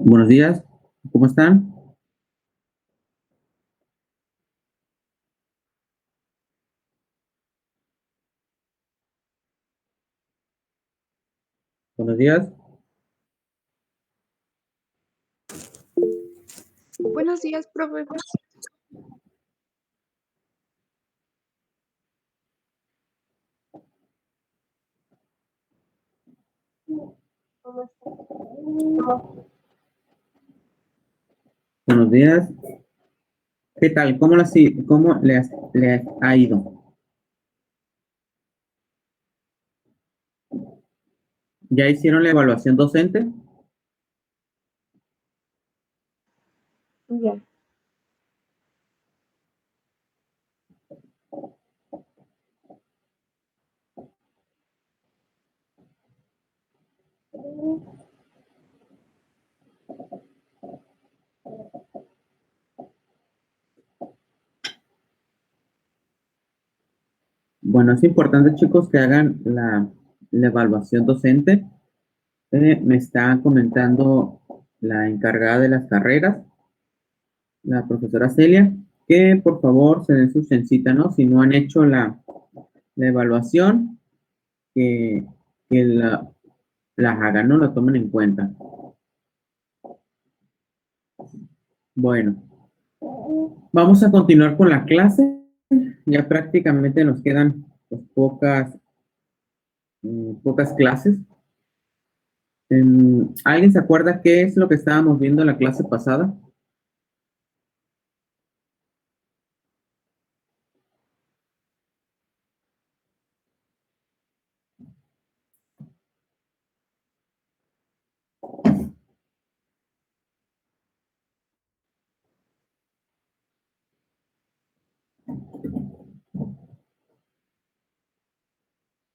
Buenos días, ¿cómo están? Buenos días. Buenos días, profe. ¿Cómo está? Buenos días. ¿Qué tal? ¿Cómo le ha ido? ¿Ya hicieron la evaluación docente? Ya. Bueno, es importante, chicos, que hagan la evaluación docente. Me está comentando la encargada de las carreras, la profesora Celia, que por favor se den su chancita, ¿no? Si no han hecho la evaluación, que, que la hagan, ¿no? La tomen en cuenta. Bueno, vamos a continuar con la clase. Ya prácticamente nos quedan pues, pocas clases. ¿Alguien se acuerda qué es lo que estábamos viendo en la clase pasada?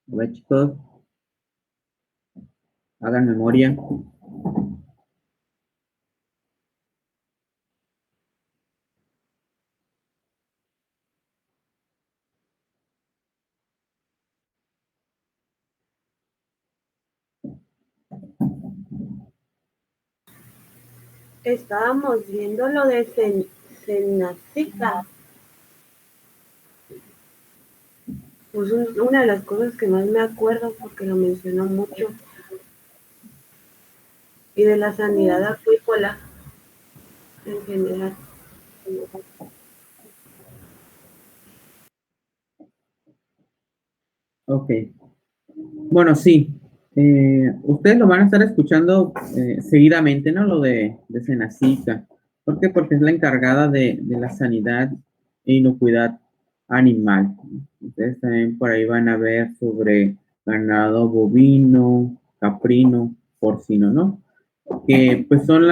A ver, chicos, hagan memoria. Estábamos viendo lo de Senacica. Pues una de las cosas que más me acuerdo porque lo mencionó mucho. Y de la sanidad acuícola en general. Ok. Bueno, sí. Ustedes lo van a estar escuchando seguidamente, ¿no? Lo de Senacica. ¿Por qué? Porque es la encargada de la sanidad e inocuidad animal. Ustedes también por ahí van a ver sobre ganado bovino, caprino, porcino, ¿no? Que pues son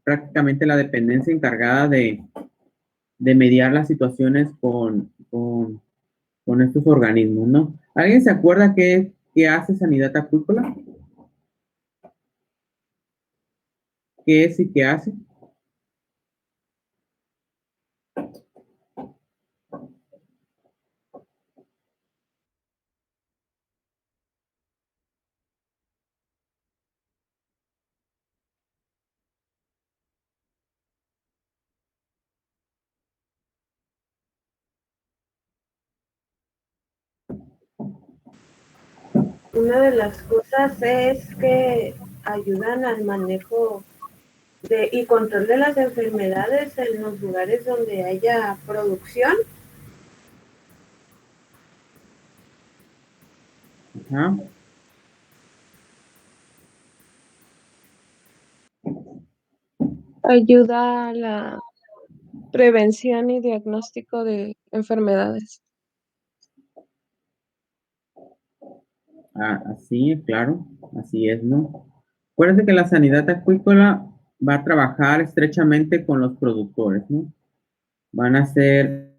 prácticamente la dependencia encargada de mediar las situaciones con estos organismos, ¿no? ¿Alguien se acuerda qué hace sanidad acuícola? ¿Qué es y qué hace? Una de las cosas es que ayudan al manejo y control de las enfermedades en los lugares donde haya producción. Ajá. Ayuda a la prevención y diagnóstico de enfermedades. Así, claro, así es, ¿no? Acuérdense que la sanidad acuícola va a trabajar estrechamente con los productores, ¿no? Van a hacer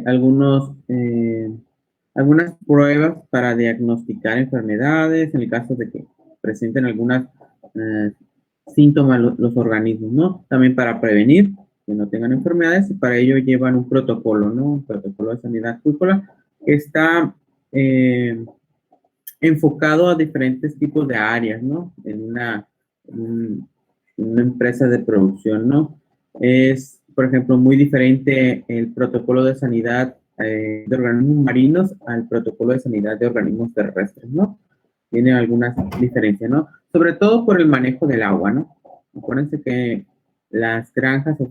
algunas pruebas para diagnosticar enfermedades, en el caso de que presenten algunas eh, síntomas los organismos, ¿no? También para prevenir que no tengan enfermedades y para ello llevan un protocolo, ¿no? Un protocolo de sanidad acuícola que está enfocado a diferentes tipos de áreas, ¿no? En una empresa de producción, ¿no? Es, por ejemplo, muy diferente el protocolo de sanidad de organismos marinos al protocolo de sanidad de organismos terrestres, ¿no? Tiene algunas diferencias, ¿no? Sobre todo por el manejo del agua, ¿no? Acuérdense que las granjas o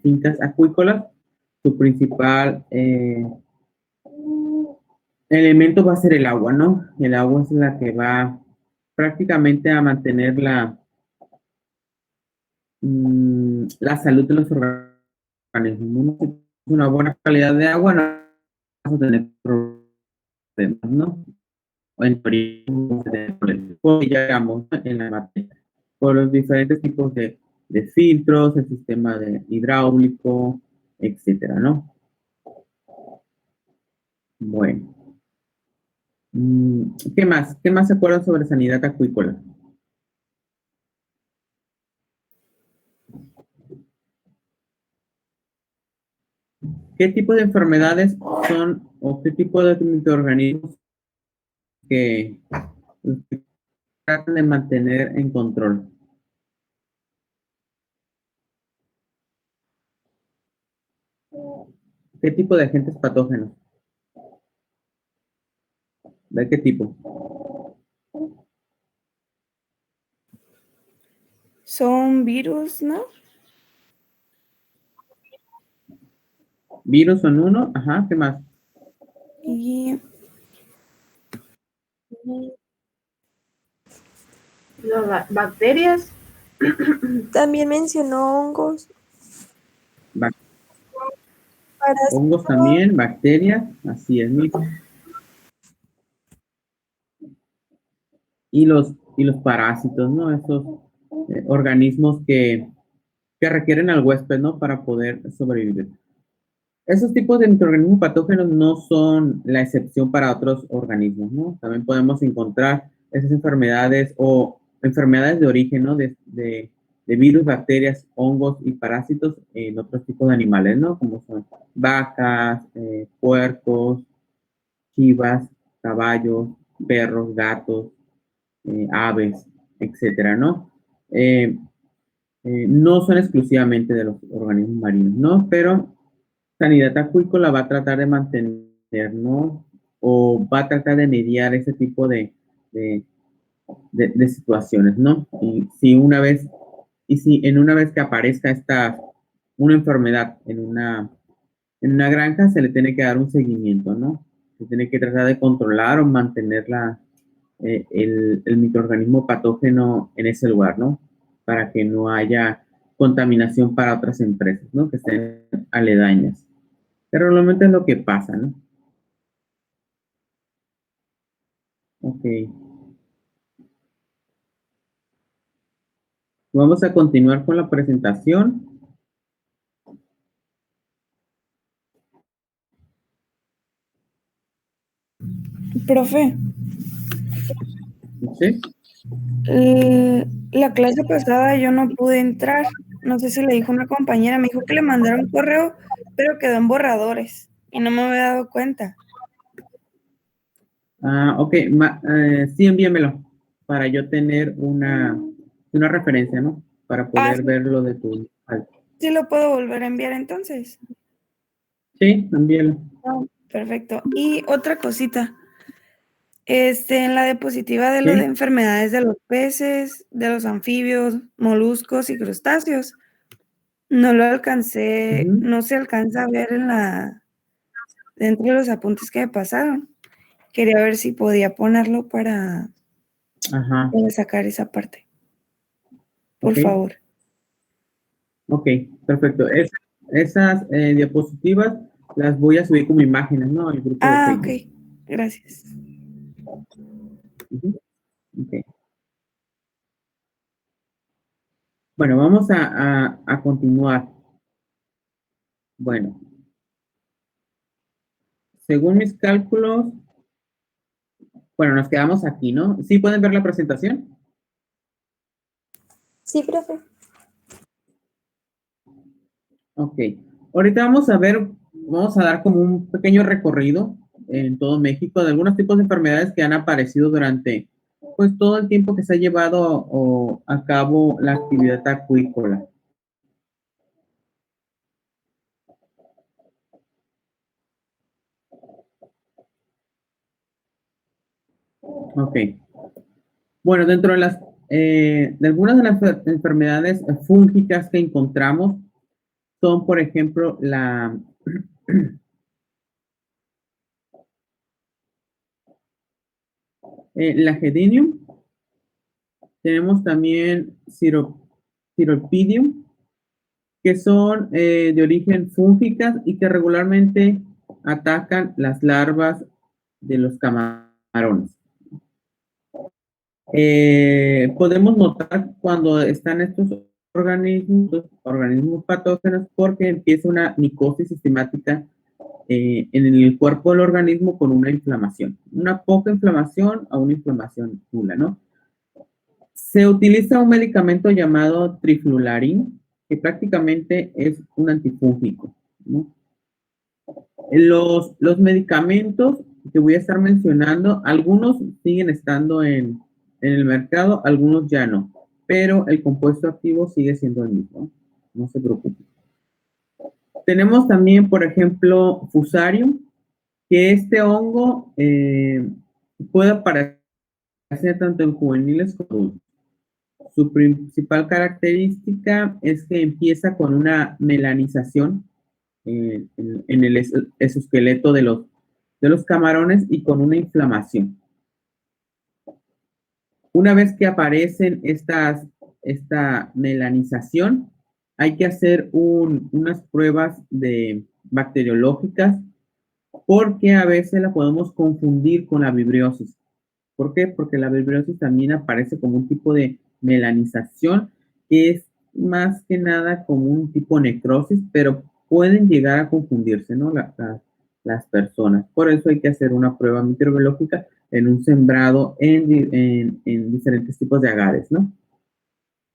fincas acuícolas, su principal elemento va a ser el agua, ¿no? El agua es la que va prácticamente a mantener la salud de los organismos. ¿No? Una buena calidad de agua, no vamos a tener problemas, ¿no? O en teoría, no vamos a tener problemas. Porque ya digamos en la materia, por los diferentes tipos de filtros, el sistema hidráulico, etcétera, ¿no? Bueno. ¿Qué más? ¿Qué más se acuerdan sobre sanidad acuícola? ¿Qué tipo de enfermedades son o qué tipo de microorganismos que tratan de mantener en control? ¿Qué tipo de agentes patógenos? ¿De qué tipo? Son virus, ¿no? Virus son uno, ajá, ¿qué más? Y Las bacterias, También mencionó hongos, Bac- parásitos. hongos también, bacterias, así es, Mico. Y los parásitos, ¿no? Esos organismos que requieren al huésped, ¿no? Para poder sobrevivir. Esos tipos de microorganismos patógenos no son la excepción para otros organismos, ¿no? También podemos encontrar esas enfermedades o enfermedades de origen, ¿no? De virus, bacterias, hongos y parásitos en otros tipos de animales, ¿no? Como son vacas, puercos, chivas, caballos, perros, gatos, aves, etcétera, ¿no? Eh, no son exclusivamente de los organismos marinos, ¿no? Pero Sanidad Acuícola va a tratar de mantener, ¿no? O va a tratar de mediar ese tipo de, de situaciones, ¿no? Y si en una vez que aparezca una enfermedad en una granja, se le tiene que dar un seguimiento, ¿no? Se tiene que tratar de controlar o mantener el microorganismo patógeno en ese lugar, ¿no? Para que no haya contaminación para otras empresas, ¿no? Que estén aledañas. Pero normalmente es lo que pasa, ¿no? Ok. Vamos a continuar con la presentación. profe, ¿Sí? la clase pasada yo no pude entrar. No sé si le dijo una compañera, me dijo que le mandara un correo, pero quedó en borradores y no me había dado cuenta. Ok. Sí, envíamelo para yo tener una referencia, ¿no? Para poder Sí, ver lo de tu... sí lo puedo volver a enviar entonces. Sí, envíalo. Perfecto. Y otra cosita, en la diapositiva de lo de Sí. enfermedades de los peces, de los anfibios, moluscos y crustáceos, no lo alcancé, Ujú. no se alcanza a ver dentro de los apuntes que me pasaron. Quería ver si podía ponerlo para Ajá. sacar esa parte, por Ok. favor. Ok, perfecto. Esas diapositivas las voy a subir como imágenes, ¿no? Al grupo de Ah, Facebook. ok. Gracias. Ujú. Ok. Bueno, vamos a continuar. Bueno, según mis cálculos, bueno, nos quedamos aquí, ¿no? ¿Sí pueden ver la presentación? Sí, profe. Ok. Ahorita vamos a dar como un pequeño recorrido en todo México de algunos tipos de enfermedades que han aparecido durante, pues, todo el tiempo que se ha llevado a cabo la actividad acuícola. Ok. Bueno, dentro de algunas de las enfermedades fúngicas que encontramos son, por ejemplo, la Gedinium. Tenemos también Ciropidium, que son de origen fúngicas y que regularmente atacan las larvas de los camarones. Podemos notar cuando están estos organismos patógenos porque empieza una micosis sistemática en el cuerpo del organismo con una inflamación. Una poca inflamación a una inflamación nula, ¿no? Se utiliza un medicamento llamado triflularín, que prácticamente es un antifúngico, ¿no? Los medicamentos que voy a estar mencionando, algunos siguen estando en el mercado, algunos ya no, pero el compuesto activo sigue siendo el mismo, no se preocupe. Tenemos también, por ejemplo, Fusarium, que este hongo puede aparecer tanto en juveniles como en adultos. Su principal característica es que empieza con una melanización en el exoesqueleto de los camarones y con una inflamación. Una vez que aparecen esta melanización, hay que hacer unas pruebas bacteriológicas porque a veces la podemos confundir con la vibriosis. ¿Por qué? Porque la vibriosis también aparece como un tipo de melanización que es más que nada como un tipo de necrosis, pero pueden llegar a confundirse, ¿no? Las personas. Por eso hay que hacer una prueba microbiológica en un sembrado en diferentes tipos de agaves, ¿no?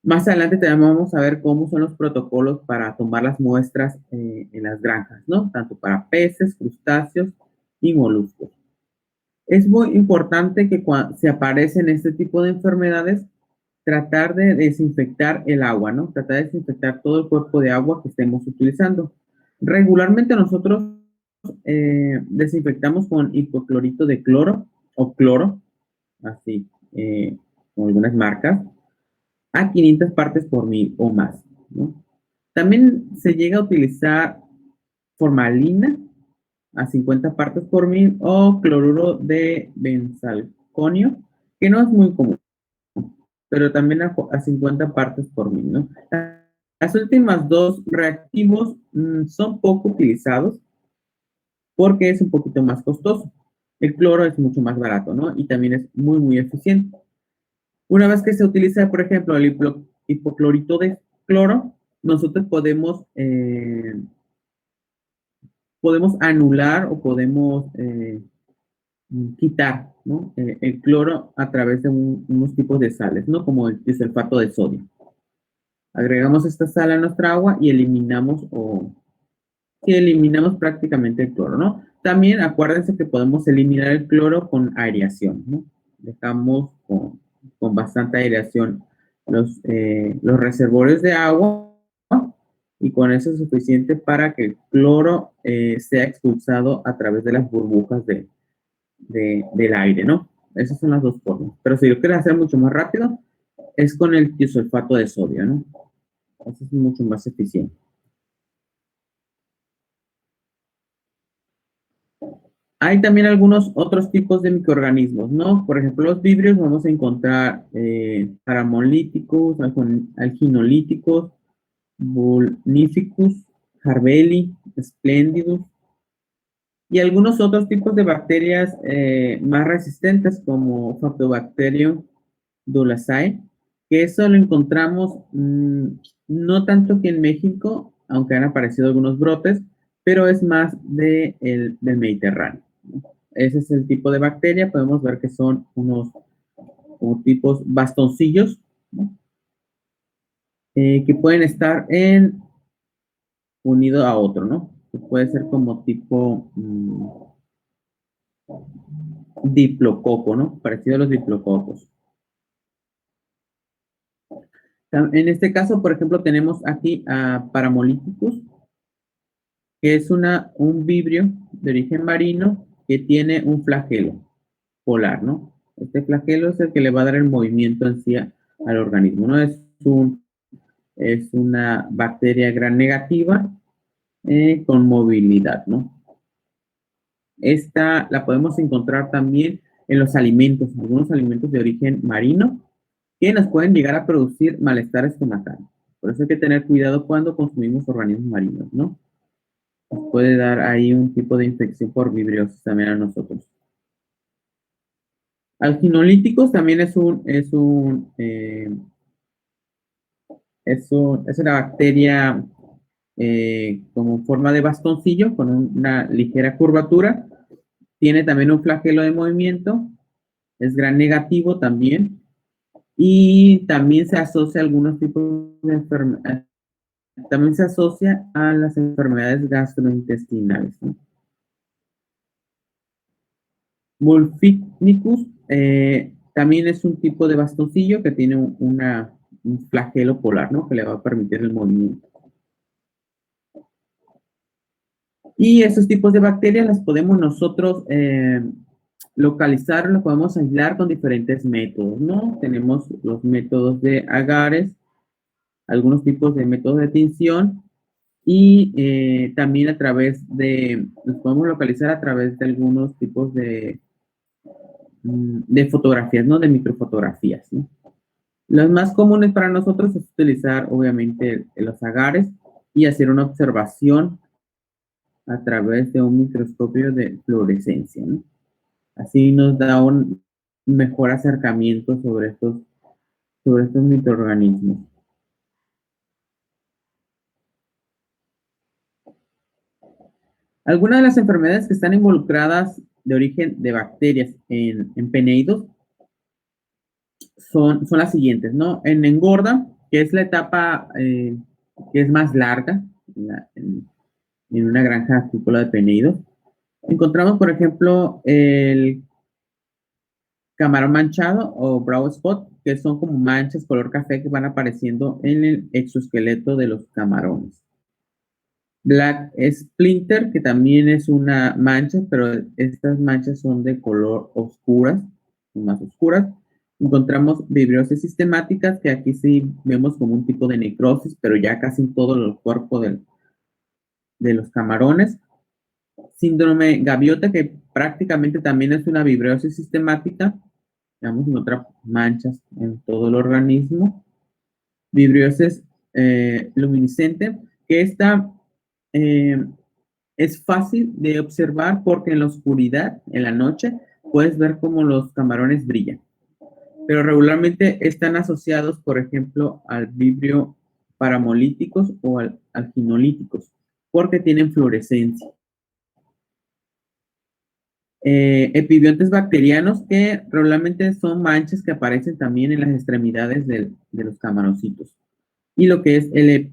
Más adelante también vamos a ver cómo son los protocolos para tomar las muestras en las granjas, ¿no? Tanto para peces, crustáceos y moluscos. Es muy importante que cuando se aparecen este tipo de enfermedades, tratar de desinfectar el agua, ¿no? Tratar de desinfectar todo el cuerpo de agua que estemos utilizando. Regularmente nosotros desinfectamos con hipoclorito de cloro o cloro, así, con algunas marcas, a 500 partes por mil o más, ¿no? También se llega a utilizar formalina a 50 partes por mil o cloruro de benzalconio, que no es muy común, pero también a 50 partes por mil, ¿no? Las últimas dos reactivos son poco utilizados porque es un poquito más costoso. El cloro es mucho más barato, ¿no? Y también es muy, muy eficiente. Una vez que se utiliza, por ejemplo, el hipoclorito de cloro, nosotros podemos anular o podemos quitar, ¿no? El cloro a través de unos tipos de sales, ¿no? Como el disulfato de sodio. Agregamos esta sal a nuestra agua y eliminamos prácticamente el cloro, ¿no? También acuérdense que podemos eliminar el cloro con aireación, ¿no? Dejamos con bastante aireación los reservorios de agua y con eso es suficiente para que el cloro sea expulsado a través de las burbujas del aire, ¿no? Esas son las dos formas. Pero si lo quieres hacer mucho más rápido, es con el disulfato de sodio, ¿no? Eso es mucho más eficiente. Hay también algunos otros tipos de microorganismos, ¿no? Por ejemplo, los vibrios vamos a encontrar paramolíticos, alginolíticos, Vulnificus, Harbeli, Splendidus, y algunos otros tipos de bacterias más resistentes como Phactobacterium dulaceae, que eso lo encontramos no tanto aquí en México, aunque han aparecido algunos brotes, pero es más del Mediterráneo, ¿no? Ese es el tipo de bacteria. Podemos ver que son unos tipos bastoncillos, ¿no? Que pueden estar unido a otro, ¿no? Que puede ser como tipo diplococo, ¿no? Parecido a los diplococos. En este caso, por ejemplo, tenemos aquí a Paramolíticus, que es un vibrio de origen marino que tiene un flagelo polar, ¿no? Este flagelo es el que le va a dar el movimiento en sí al organismo, ¿no? Es una bacteria gram negativa con movilidad, ¿no? Esta la podemos encontrar también en los alimentos, algunos alimentos de origen marino, que nos pueden llegar a producir malestar estomacal. Por eso hay que tener cuidado cuando consumimos organismos marinos, ¿no? Nos puede dar ahí un tipo de infección por vibriosis también a nosotros. Alginolíticos también es una bacteria como forma de bastoncillo con una ligera curvatura. Tiene también un flagelo de movimiento. Es gram negativo también. Y también se asocia a algunos tipos de enfermedades también se asocia a las enfermedades gastrointestinales, ¿no? Wolfinicus también es un tipo de bastoncillo que tiene un flagelo polar, ¿no? Que le va a permitir el movimiento. Y esos tipos de bacterias las podemos nosotros localizar, los podemos aislar con diferentes métodos, ¿no? Tenemos los métodos de agares, algunos tipos de métodos de tinción y también los podemos localizar a través de algunos tipos de fotografías, ¿no? De microfotografías, ¿no? Los más comunes para nosotros es utilizar, obviamente, los agares y hacer una observación a través de un microscopio de fluorescencia, ¿no? Así nos da un mejor acercamiento sobre estos microorganismos. Algunas de las enfermedades que están involucradas de origen de bacterias en peneidos son las siguientes, ¿no? En engorda, que es la etapa que es más larga en una granja apícola de peneidos, encontramos, por ejemplo, el camarón manchado o brow spot, que son como manchas color café que van apareciendo en el exoesqueleto de los camarones. Black splinter, que también es una mancha, pero estas manchas son de color oscuras, más oscuras. Encontramos vibriosis sistemáticas, que aquí sí vemos como un tipo de necrosis, pero ya casi en todo el cuerpo de los camarones. Síndrome gaviota, que prácticamente también es una vibriosis sistemática. Digamos, encontrar manchas en todo el organismo. Vibriosis luminiscente, que esta es fácil de observar porque en la oscuridad, en la noche, puedes ver cómo los camarones brillan. Pero regularmente están asociados, por ejemplo, al vibrio paramolíticos o al ginolíticos, porque tienen fluorescencia. Epibiontes bacterianos, que regularmente son manchas que aparecen también en las extremidades de los camaroncitos. Y lo que es el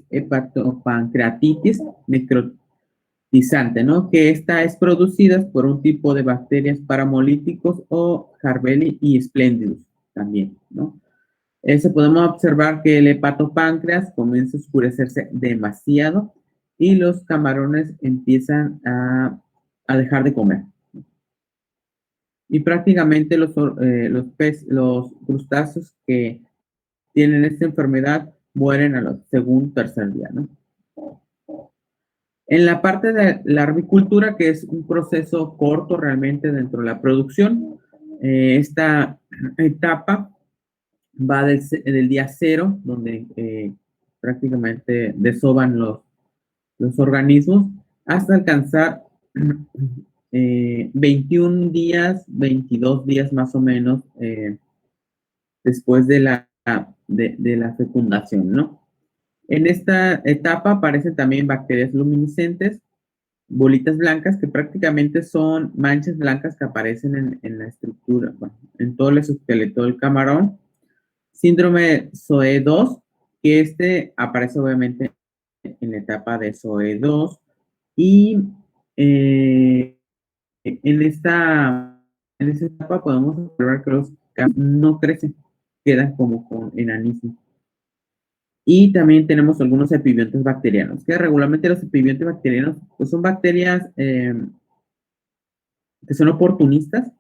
hepatopancreatitis necrotizante, ¿no? Que esta es producida por un tipo de bacterias paramolíticos o Harbeli y Splendidus también, ¿no? Podemos observar que el hepatopáncreas comienza a oscurecerse demasiado y los camarones empiezan a dejar de comer. Y prácticamente los crustáceos que tienen esta enfermedad mueren a los segundo, tercer día, ¿no? En la parte de la larvicultura, que es un proceso corto realmente dentro de la producción, esta etapa va del día cero, donde prácticamente desovan los organismos, hasta alcanzar 21 días, 22 días más o menos después de la fecundación, ¿no? En esta etapa aparecen también bacterias luminiscentes, bolitas blancas, que prácticamente son manchas blancas que aparecen en la estructura, bueno, en todo el exoesqueleto del camarón. Síndrome SOE2, que aparece obviamente en la etapa de SOE2 y en esta etapa podemos observar que los camas no crecen, quedan como con enanismo. Y también tenemos algunos epibiontes bacterianos, que regularmente los epibiontes bacterianos pues son bacterias que son oportunistas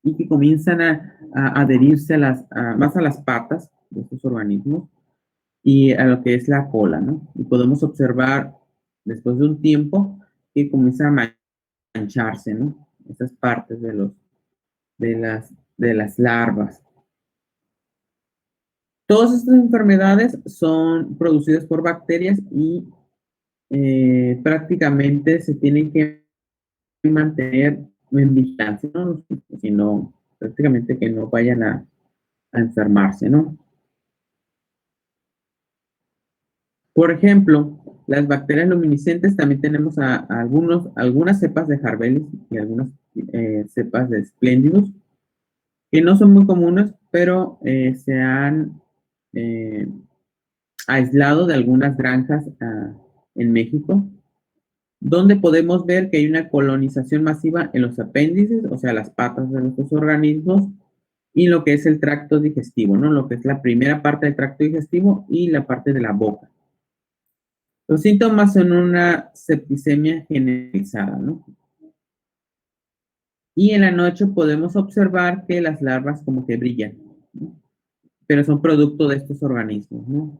y que comienzan a adherirse más a las patas de estos organismos y a lo que es la cola, ¿no? Y podemos observar después de un tiempo que comienzan a mancharse, ¿no? Esas partes de las larvas. Todas estas enfermedades son producidas por bacterias y prácticamente se tienen que mantener en vigilancia, ¿no? Sino prácticamente que no vayan a enfermarse, ¿no? Por ejemplo, las bacterias luminiscentes, también tenemos algunas cepas de Harvelis y algunas cepas de Splendidus, que no son muy comunes, pero se han aislado de algunas granjas en México, donde podemos ver que hay una colonización masiva en los apéndices, o sea, las patas de nuestros organismos, y lo que es el tracto digestivo, ¿no? Lo que es la primera parte del tracto digestivo y la parte de la boca. Los síntomas son una septicemia generalizada, ¿no? Y en la noche podemos observar que las larvas como que brillan, ¿no? Pero son producto de estos organismos, ¿no?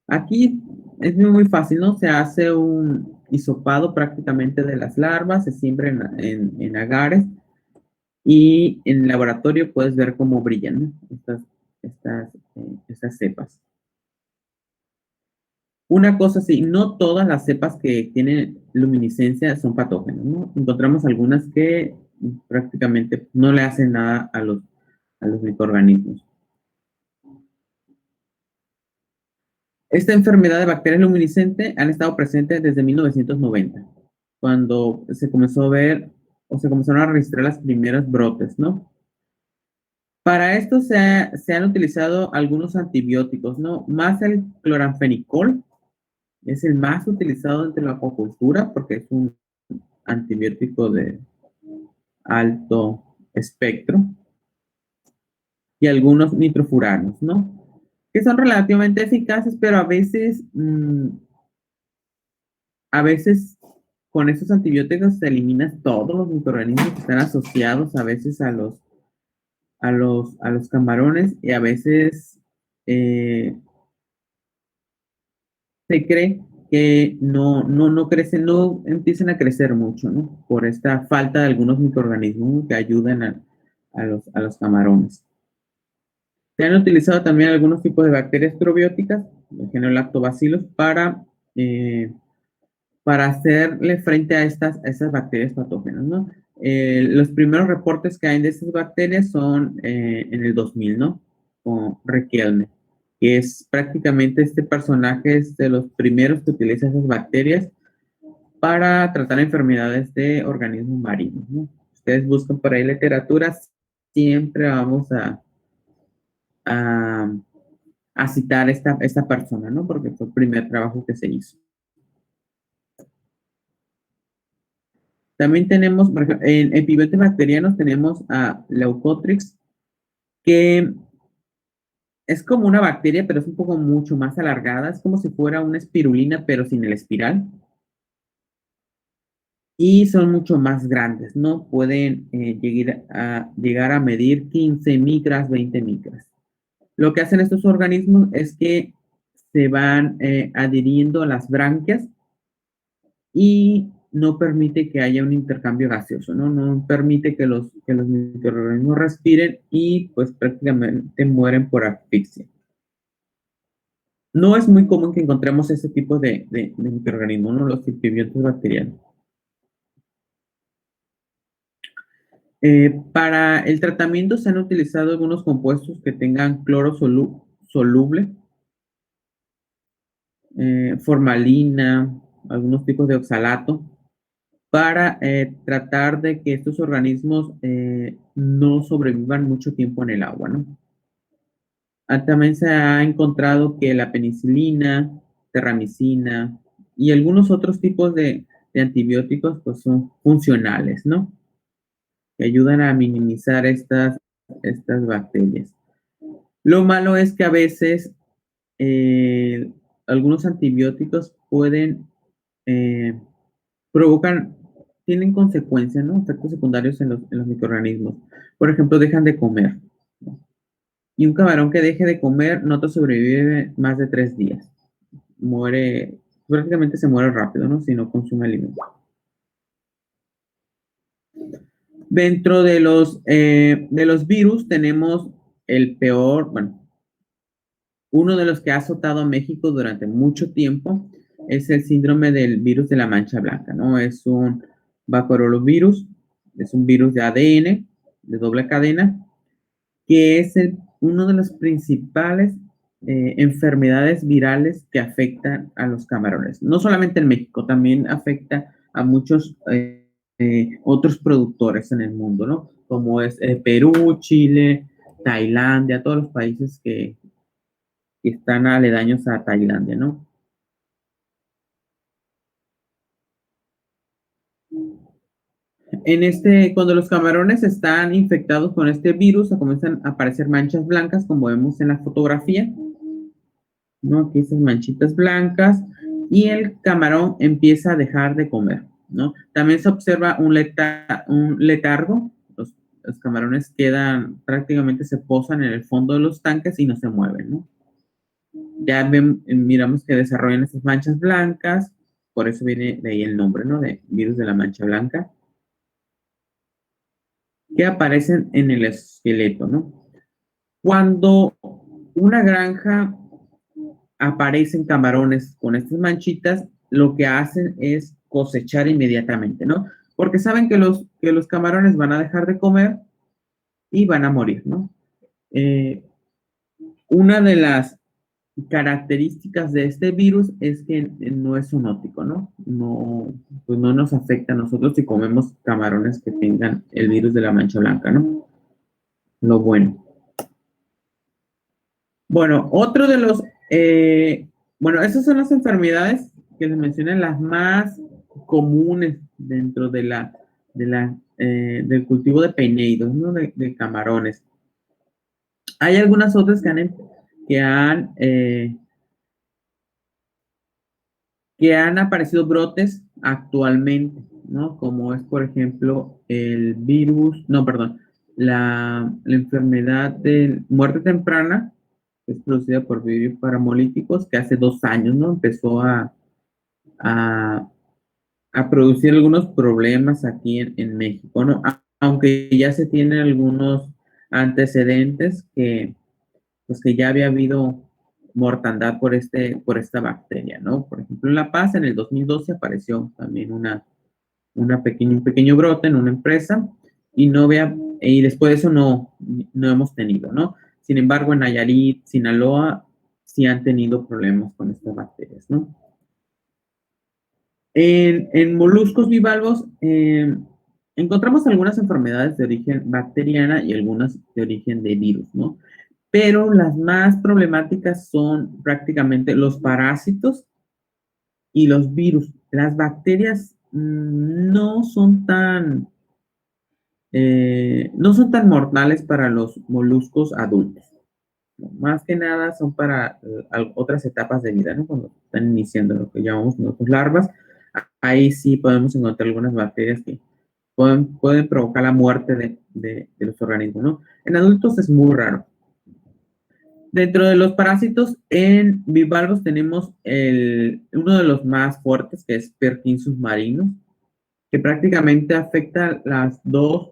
Aquí es muy fácil, ¿no? Se hace un hisopado prácticamente de las larvas, se siembra en agares y en el laboratorio puedes ver cómo brillan, ¿no? Estas cepas. Una cosa sí, no todas las cepas que tienen luminiscencia son patógenas, ¿no? Encontramos algunas que prácticamente no le hacen nada a los microorganismos. Esta enfermedad de bacterias luminiscentes han estado presentes desde 1990, cuando se comenzó a ver o se comenzaron a registrar los primeros brotes, ¿no? Para esto se han utilizado algunos antibióticos, ¿no? Más el cloranfenicol es el más utilizado entre la acuacultura porque es un antibiótico de alto espectro, y algunos nitrofuranos, ¿no? Que son relativamente eficaces, pero a veces con esos antibióticos se eliminan todos los microorganismos que están asociados a veces a los camarones, y a veces se cree que no crecen, no empiezan a crecer mucho, ¿no? Por esta falta de algunos microorganismos que ayudan a los camarones. Se han utilizado también algunos tipos de bacterias probióticas, el género lactobacillus, para hacerle frente a estas bacterias patógenas, ¿no? Los primeros reportes que hay de estas bacterias son en el 2000, ¿no? Con Riquelme, que es prácticamente este personaje, es de los primeros que utiliza esas bacterias para tratar enfermedades de organismos marinos, ¿no? Ustedes buscan por ahí literatura, siempre vamos a citar esta persona, ¿no? Porque fue el primer trabajo que se hizo. También tenemos, por ejemplo, en epibiotes bacterianos tenemos a Leucotrix, que es como una bacteria, pero es un poco mucho más alargada. Es como si fuera una espirulina, pero sin el espiral. Y son mucho más grandes, ¿no? Pueden llegar a medir 15 micras, 20 micras. Lo que hacen estos organismos es que se van adhiriendo a las branquias y no permite que haya un intercambio gaseoso, ¿no? No permite que los microorganismos respiren y pues prácticamente mueren por asfixia. No es muy común que encontremos ese tipo de microorganismos, ¿no? Los epibiotes bacterianos. Para el tratamiento se han utilizado algunos compuestos que tengan cloro soluble, formalina, algunos tipos de oxalato, para tratar de que estos organismos no sobrevivan mucho tiempo en el agua, ¿no? También se ha encontrado que la penicilina, terramicina y algunos otros tipos de antibióticos pues son funcionales, ¿no? Que ayudan a minimizar estas bacterias. Lo malo es que a veces algunos antibióticos tienen consecuencias, ¿no? Efectos secundarios en los microorganismos. Por ejemplo, dejan de comer, ¿no? Y un camarón que deje de comer no te sobrevive más de 3 días. Prácticamente se muere rápido, ¿no? Si no consume alimento. Dentro de los virus tenemos el peor, bueno, uno de los que ha azotado a México durante mucho tiempo es el síndrome del virus de la mancha blanca, ¿no? Es un baculovirus, es un virus de ADN de doble cadena, que es uno de las principales enfermedades virales que afectan a los camarones. No solamente en México, también afecta a muchos otros productores en el mundo, ¿no? Como es Perú, Chile, Tailandia, todos los países que que están aledaños a Tailandia, ¿no? Cuando los camarones están infectados con este virus, comienzan a aparecer manchas blancas, como vemos en la fotografía, ¿no? Aquí esas manchitas blancas, y el camarón empieza a dejar de comer, ¿no? También se observa un letargo. Los camarones prácticamente se posan en el fondo de los tanques y no se mueven, ¿no? Ya miramos que desarrollan esas manchas blancas, por eso viene de ahí el nombre, ¿no? De virus de la mancha blanca, que aparecen en el esqueleto, ¿no? Cuando una granja aparecen camarones con estas manchitas, lo que hacen es cosechar inmediatamente, ¿no? Porque saben que los camarones van a dejar de comer y van a morir, ¿no? Una de las características de este virus es que no es zoonótico, ¿no? Pues no nos afecta a nosotros si comemos camarones que tengan el virus de la mancha blanca, ¿no? Lo bueno. Bueno, otro de los... bueno, esas son las enfermedades que les mencioné, las más comunes dentro del cultivo de peneidos, ¿no? De camarones. Hay algunas otras que han aparecido brotes actualmente, ¿no? Como es, por ejemplo, la enfermedad de muerte temprana, que es producida por virus paramolíticos, que hace 2 años, ¿no? Empezó a producir algunos problemas aquí en México, ¿no? Aunque ya se tienen algunos antecedentes pues que ya había habido mortandad por esta bacteria, ¿no? Por ejemplo, en La Paz, en el 2012 apareció también un pequeño brote en una empresa y después de eso no hemos tenido, ¿no? Sin embargo, en Nayarit, Sinaloa, sí han tenido problemas con estas bacterias, ¿no? En moluscos bivalvos encontramos algunas enfermedades de origen bacteriana y algunas de origen de virus, ¿no? Pero las más problemáticas son prácticamente los parásitos y los virus. Las bacterias no son tan mortales para los moluscos adultos. Más que nada son para otras etapas de vida, ¿no? Cuando están iniciando lo que llamamos nosotros larvas, ahí sí podemos encontrar algunas bacterias que pueden provocar la muerte de los organismos, ¿no? En adultos es muy raro. Dentro de los parásitos en bivalvos tenemos uno de los más fuertes, que es Perkinsus marinus, que prácticamente afecta las dos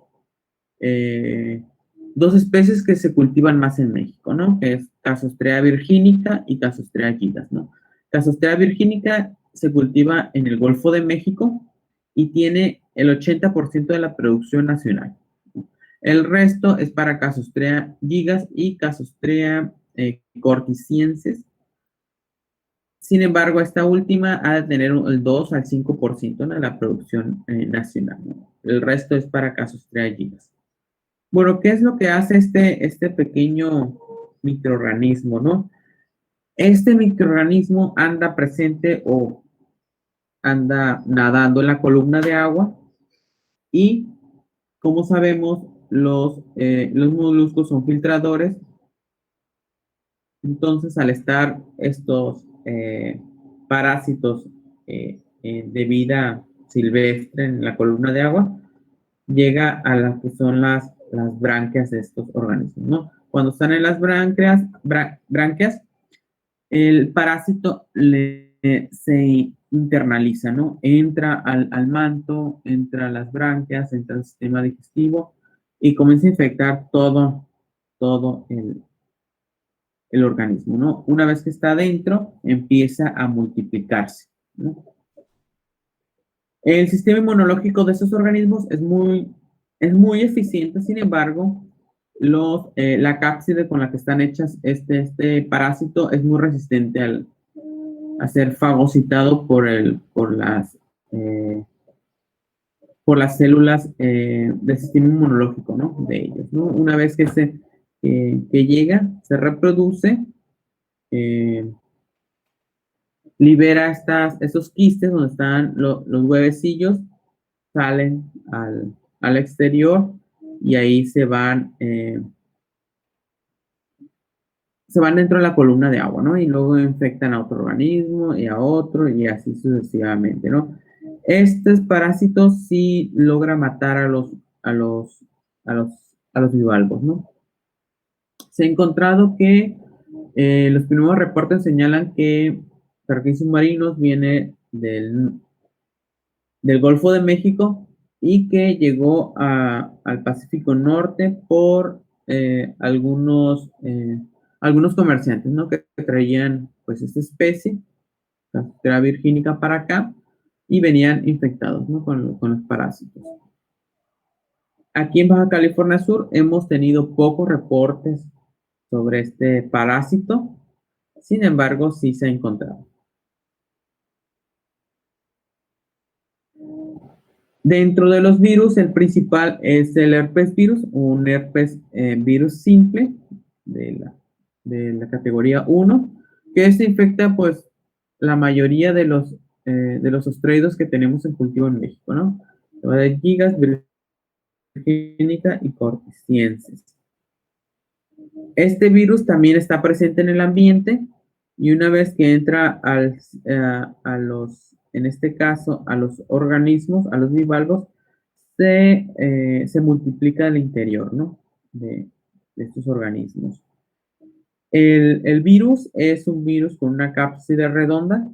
especies que se cultivan más en México, ¿no? Que es Casostrea virginica y Casostrea gigas, ¿no? Casostrea virginica se cultiva en el Golfo de México y tiene el 80% de la producción nacional. El resto es para Casostrea gigas y Casostrea corticienses. Sin embargo, esta última ha de tener el 2 al 5% de la producción nacional, ¿no? El resto es para Casostrea gigas. Bueno, ¿qué es lo que hace este pequeño microorganismo, no? Este microorganismo anda presente o anda nadando en la columna de agua y, como sabemos, los moluscos son filtradores. Entonces, al estar estos parásitos de vida silvestre en la columna de agua, llega a las que son las branquias de estos organismos, ¿no? Cuando están en las branquias, el parásito se internaliza, ¿no? Entra al manto, entra a las branquias, entra al sistema digestivo y comienza a infectar todo el organismo, ¿no? Una vez que está adentro, empieza a multiplicarse, ¿no? El sistema inmunológico de estos organismos es muy eficiente. Sin embargo, la cápside con la que están hechas este parásito es muy resistente a ser fagocitado por las células del sistema inmunológico, ¿no? De ellos, ¿no? Una vez que llega, se reproduce libera esos quistes donde están los huevecillos, salen al exterior y ahí se van dentro de la columna de agua, ¿no? Y luego infectan a otro organismo y a otro y así sucesivamente, ¿no? Estos parásitos sí logra matar a los bivalvos, ¿no? Se ha encontrado que los primeros reportes señalan que carquín submarinos viene del Golfo de México y que llegó al Pacífico Norte por algunos comerciantes, ¿no? Que traían pues esta especie, Casterra virginica, para acá y venían infectados, ¿no? Con los parásitos. Aquí en Baja California Sur hemos tenido pocos reportes sobre este parásito, sin embargo, sí se ha encontrado. Dentro de los virus, el principal es el herpes virus, un herpes virus simple de la categoría 1, que se infecta pues la mayoría de los ostreidos que tenemos en cultivo en México, ¿no? De gigas, virginica y cortesiensis. Este virus también está presente en el ambiente y una vez que entra en este caso, a los organismos, a los bivalvos, se multiplica al interior, ¿no? de estos organismos. El virus es un virus con una cápside redonda,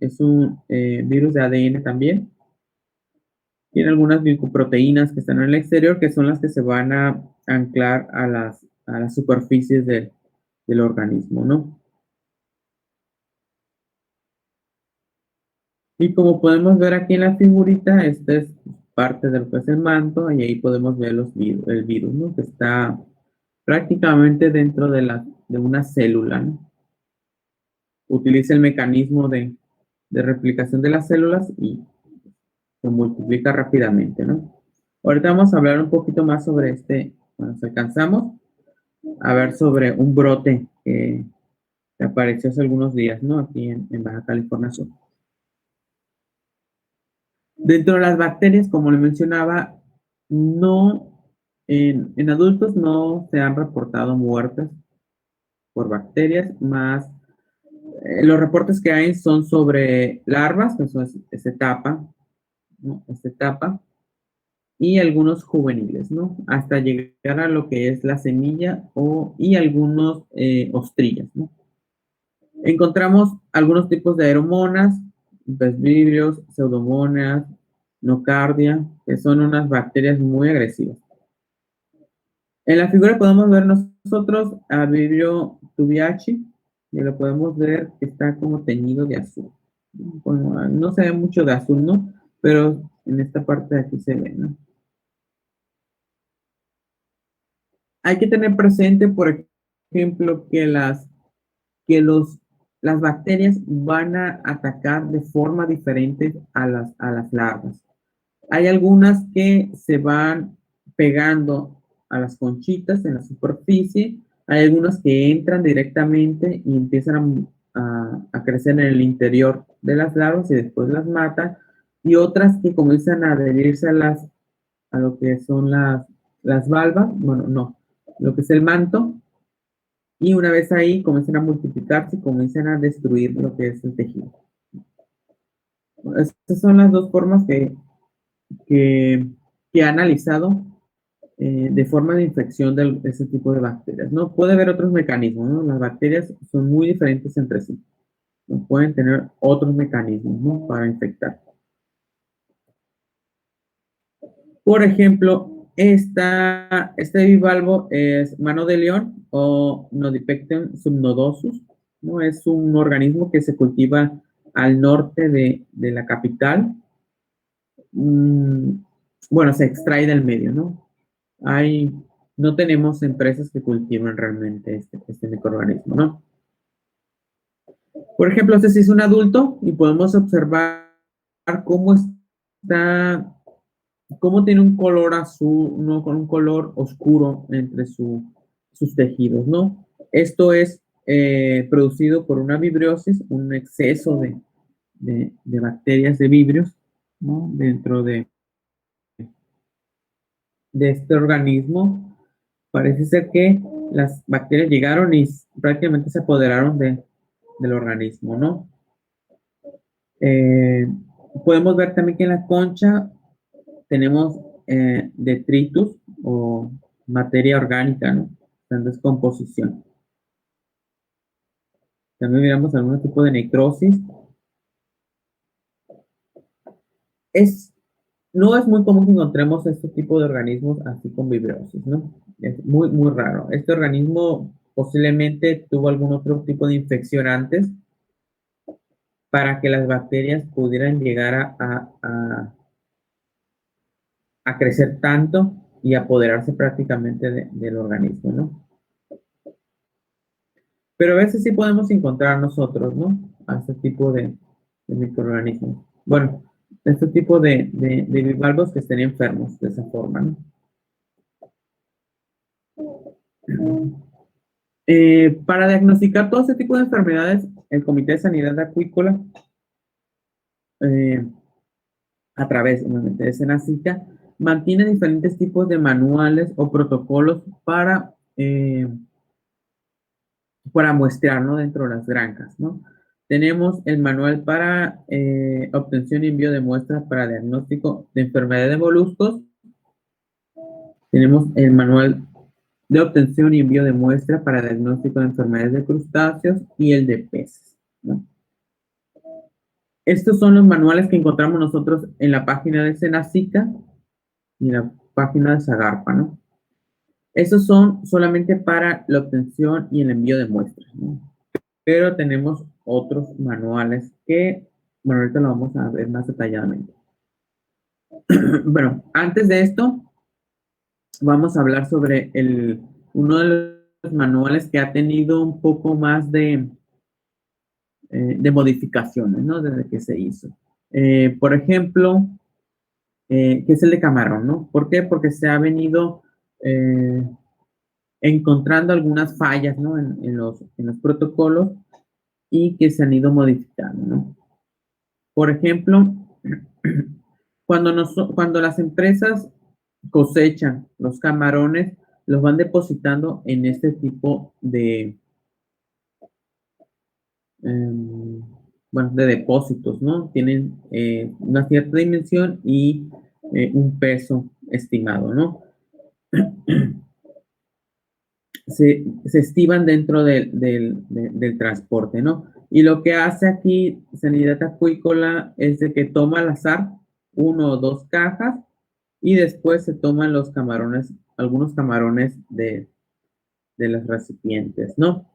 es un virus de ADN también. Tiene algunas glicoproteínas que están en el exterior, que son las que se van a anclar a las superficies del organismo, ¿no? Y como podemos ver aquí en la figurita, esta es parte de lo que es el manto, y ahí podemos ver el virus, ¿no? Que está prácticamente dentro de una célula, ¿no? Utiliza el mecanismo de replicación de las células y se multiplica rápidamente, ¿no? Ahorita vamos a hablar un poquito más sobre cuando nos alcanzamos a ver sobre un brote que apareció hace algunos días, ¿no? Aquí en Baja California Sur. Dentro de las bacterias, como le mencionaba, en adultos no se han reportado muertes por bacterias, más los reportes que hay son sobre larvas, que son esta etapa, ¿no? Esta etapa, y algunos juveniles, ¿no? Hasta llegar a lo que es la semilla y algunos ostrillas, ¿no? Encontramos algunos tipos de aeromonas, plasmidios, pseudomonas, nocardia, que son unas bacterias muy agresivas. En la figura podemos ver nosotros a Vibrio tubiaci, y lo podemos ver que está como teñido de azul. Bueno, no se ve mucho de azul, ¿no? Pero en esta parte de aquí se ve, ¿no? Hay que tener presente, por ejemplo, que las bacterias van a atacar de forma diferente a las larvas. Hay algunas que se van pegando a las conchitas en la superficie, hay algunas que entran directamente y empiezan a crecer en el interior de las larvas y después las matan, y otras que comienzan a adherirse a lo que son las valvas, bueno, no, lo que es el manto, y una vez ahí comienzan a multiplicarse y comienzan a destruir lo que es el tejido. Estas son las dos formas que ha analizado de forma de infección de ese tipo de bacterias, ¿no? Puede haber otros mecanismos, ¿no? Las bacterias son muy diferentes entre sí, ¿no? Pueden tener otros mecanismos, ¿no? Para infectar. Por ejemplo, este bivalvo es mano de león o Nodipecten subnodosus, ¿no? Es un organismo que se cultiva al norte de la capital. Bueno, se extrae del medio, ¿no? No tenemos empresas que cultiven realmente este microorganismo, ¿no? Por ejemplo, este sí es un adulto y podemos observar cómo tiene un color azul, ¿no? Con un color oscuro entre sus tejidos, ¿no? Esto es producido por una vibriosis, un exceso de bacterias de vibrios, ¿no? Dentro de este organismo. Parece ser que las bacterias llegaron y prácticamente se apoderaron del organismo, ¿no? Podemos ver también que en la concha tenemos detritus o materia orgánica, ¿no? En descomposición. También miramos algún tipo de necrosis. No es muy común que encontremos este tipo de organismos así con vibriosis, ¿no? Es muy, muy raro. Este organismo posiblemente tuvo algún otro tipo de infección antes para que las bacterias pudieran llegar a crecer tanto y apoderarse prácticamente del organismo, ¿no? Pero a veces sí podemos encontrar nosotros, ¿no? A este tipo de microorganismos. Bueno, este tipo de bivalvos que estén enfermos de esa forma, ¿no? Para diagnosticar todo este tipo de enfermedades, el Comité de Sanidad Acuícola, a través de SENASICA, mantiene diferentes tipos de manuales o protocolos para muestrear, ¿no? Dentro de las granjas, ¿no? Tenemos el manual para obtención y envío de muestras para diagnóstico de enfermedad de moluscos. Tenemos el manual de obtención y envío de muestras para diagnóstico de enfermedades de crustáceos y el de peces, ¿no? Estos son los manuales que encontramos nosotros en la página de SENASICA y en la página de SAGARPA, ¿no? Estos son solamente para la obtención y el envío de muestras, ¿no? Pero tenemos otros manuales que, bueno, ahorita lo vamos a ver más detalladamente. Bueno, antes de esto, vamos a hablar sobre uno de los manuales que ha tenido un poco más de modificaciones, ¿no? Desde que se hizo. Por ejemplo, que es el de camarón, ¿no? ¿Por qué? Porque se ha venido encontrando algunas fallas, ¿no? En los protocolos y que se han ido modificando, ¿no? Por ejemplo, cuando las empresas cosechan los camarones, los van depositando en este tipo de, bueno, de depósitos, ¿no? Tienen una cierta dimensión y un peso estimado, ¿no? Se estiman dentro del transporte, ¿no? Y lo que hace aquí Sanidad Acuícola es de que toma al azar 1 o 2 cajas y después se toman los camarones, algunos camarones de los recipientes, ¿no?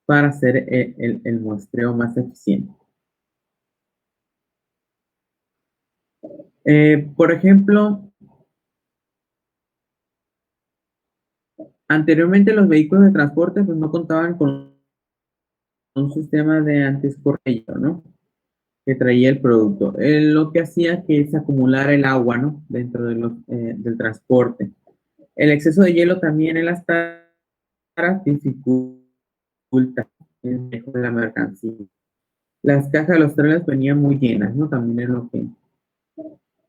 Para hacer el muestreo más eficiente. Por ejemplo, anteriormente los vehículos de transporte pues no contaban con un sistema de antiescorrello, ¿no? Que traía el producto. Lo que hacía que se acumulara el agua, ¿no? Dentro del transporte. El exceso de hielo también en las taras dificulta el manejo de la mercancía. Las cajas de los trailers venían muy llenas, ¿no? También es lo que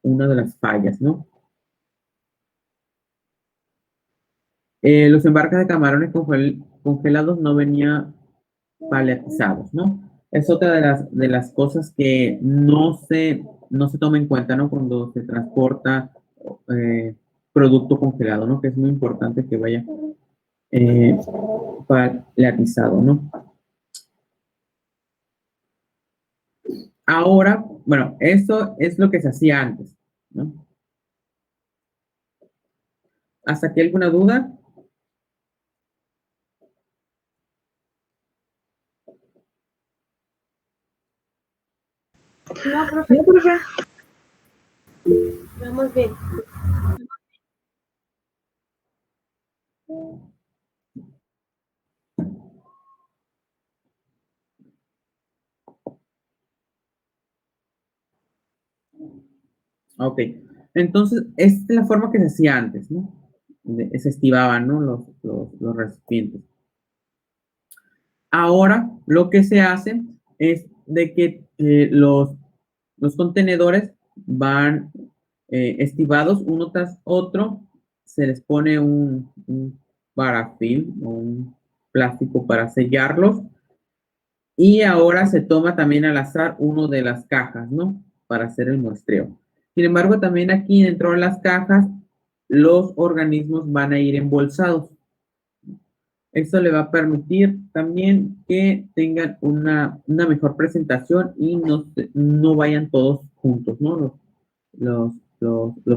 una de las fallas, ¿no? Los embarques de camarones congelados no venían paletizados, ¿no? Es otra de las cosas que no se toma en cuenta, ¿no? Cuando se transporta producto congelado, ¿no? Que es muy importante que vaya paletizado, ¿no? Ahora, bueno, eso es lo que se hacía antes, ¿no? ¿Hasta aquí alguna duda? No, profe. Vamos bien. Ok. Entonces, esta es la forma que se hacía antes, ¿no? Se estibaban, ¿no? Los recipientes. Ahora lo que se hace es de que los contenedores van estivados uno tras otro, se les pone un parafil o un plástico para sellarlos y ahora se toma también al azar uno de las cajas, ¿no? Para hacer el muestreo. Sin embargo, también aquí dentro de las cajas los organismos van a ir embolsados. Esto le va a permitir también que tengan una mejor presentación y no vayan todos juntos, ¿no? Los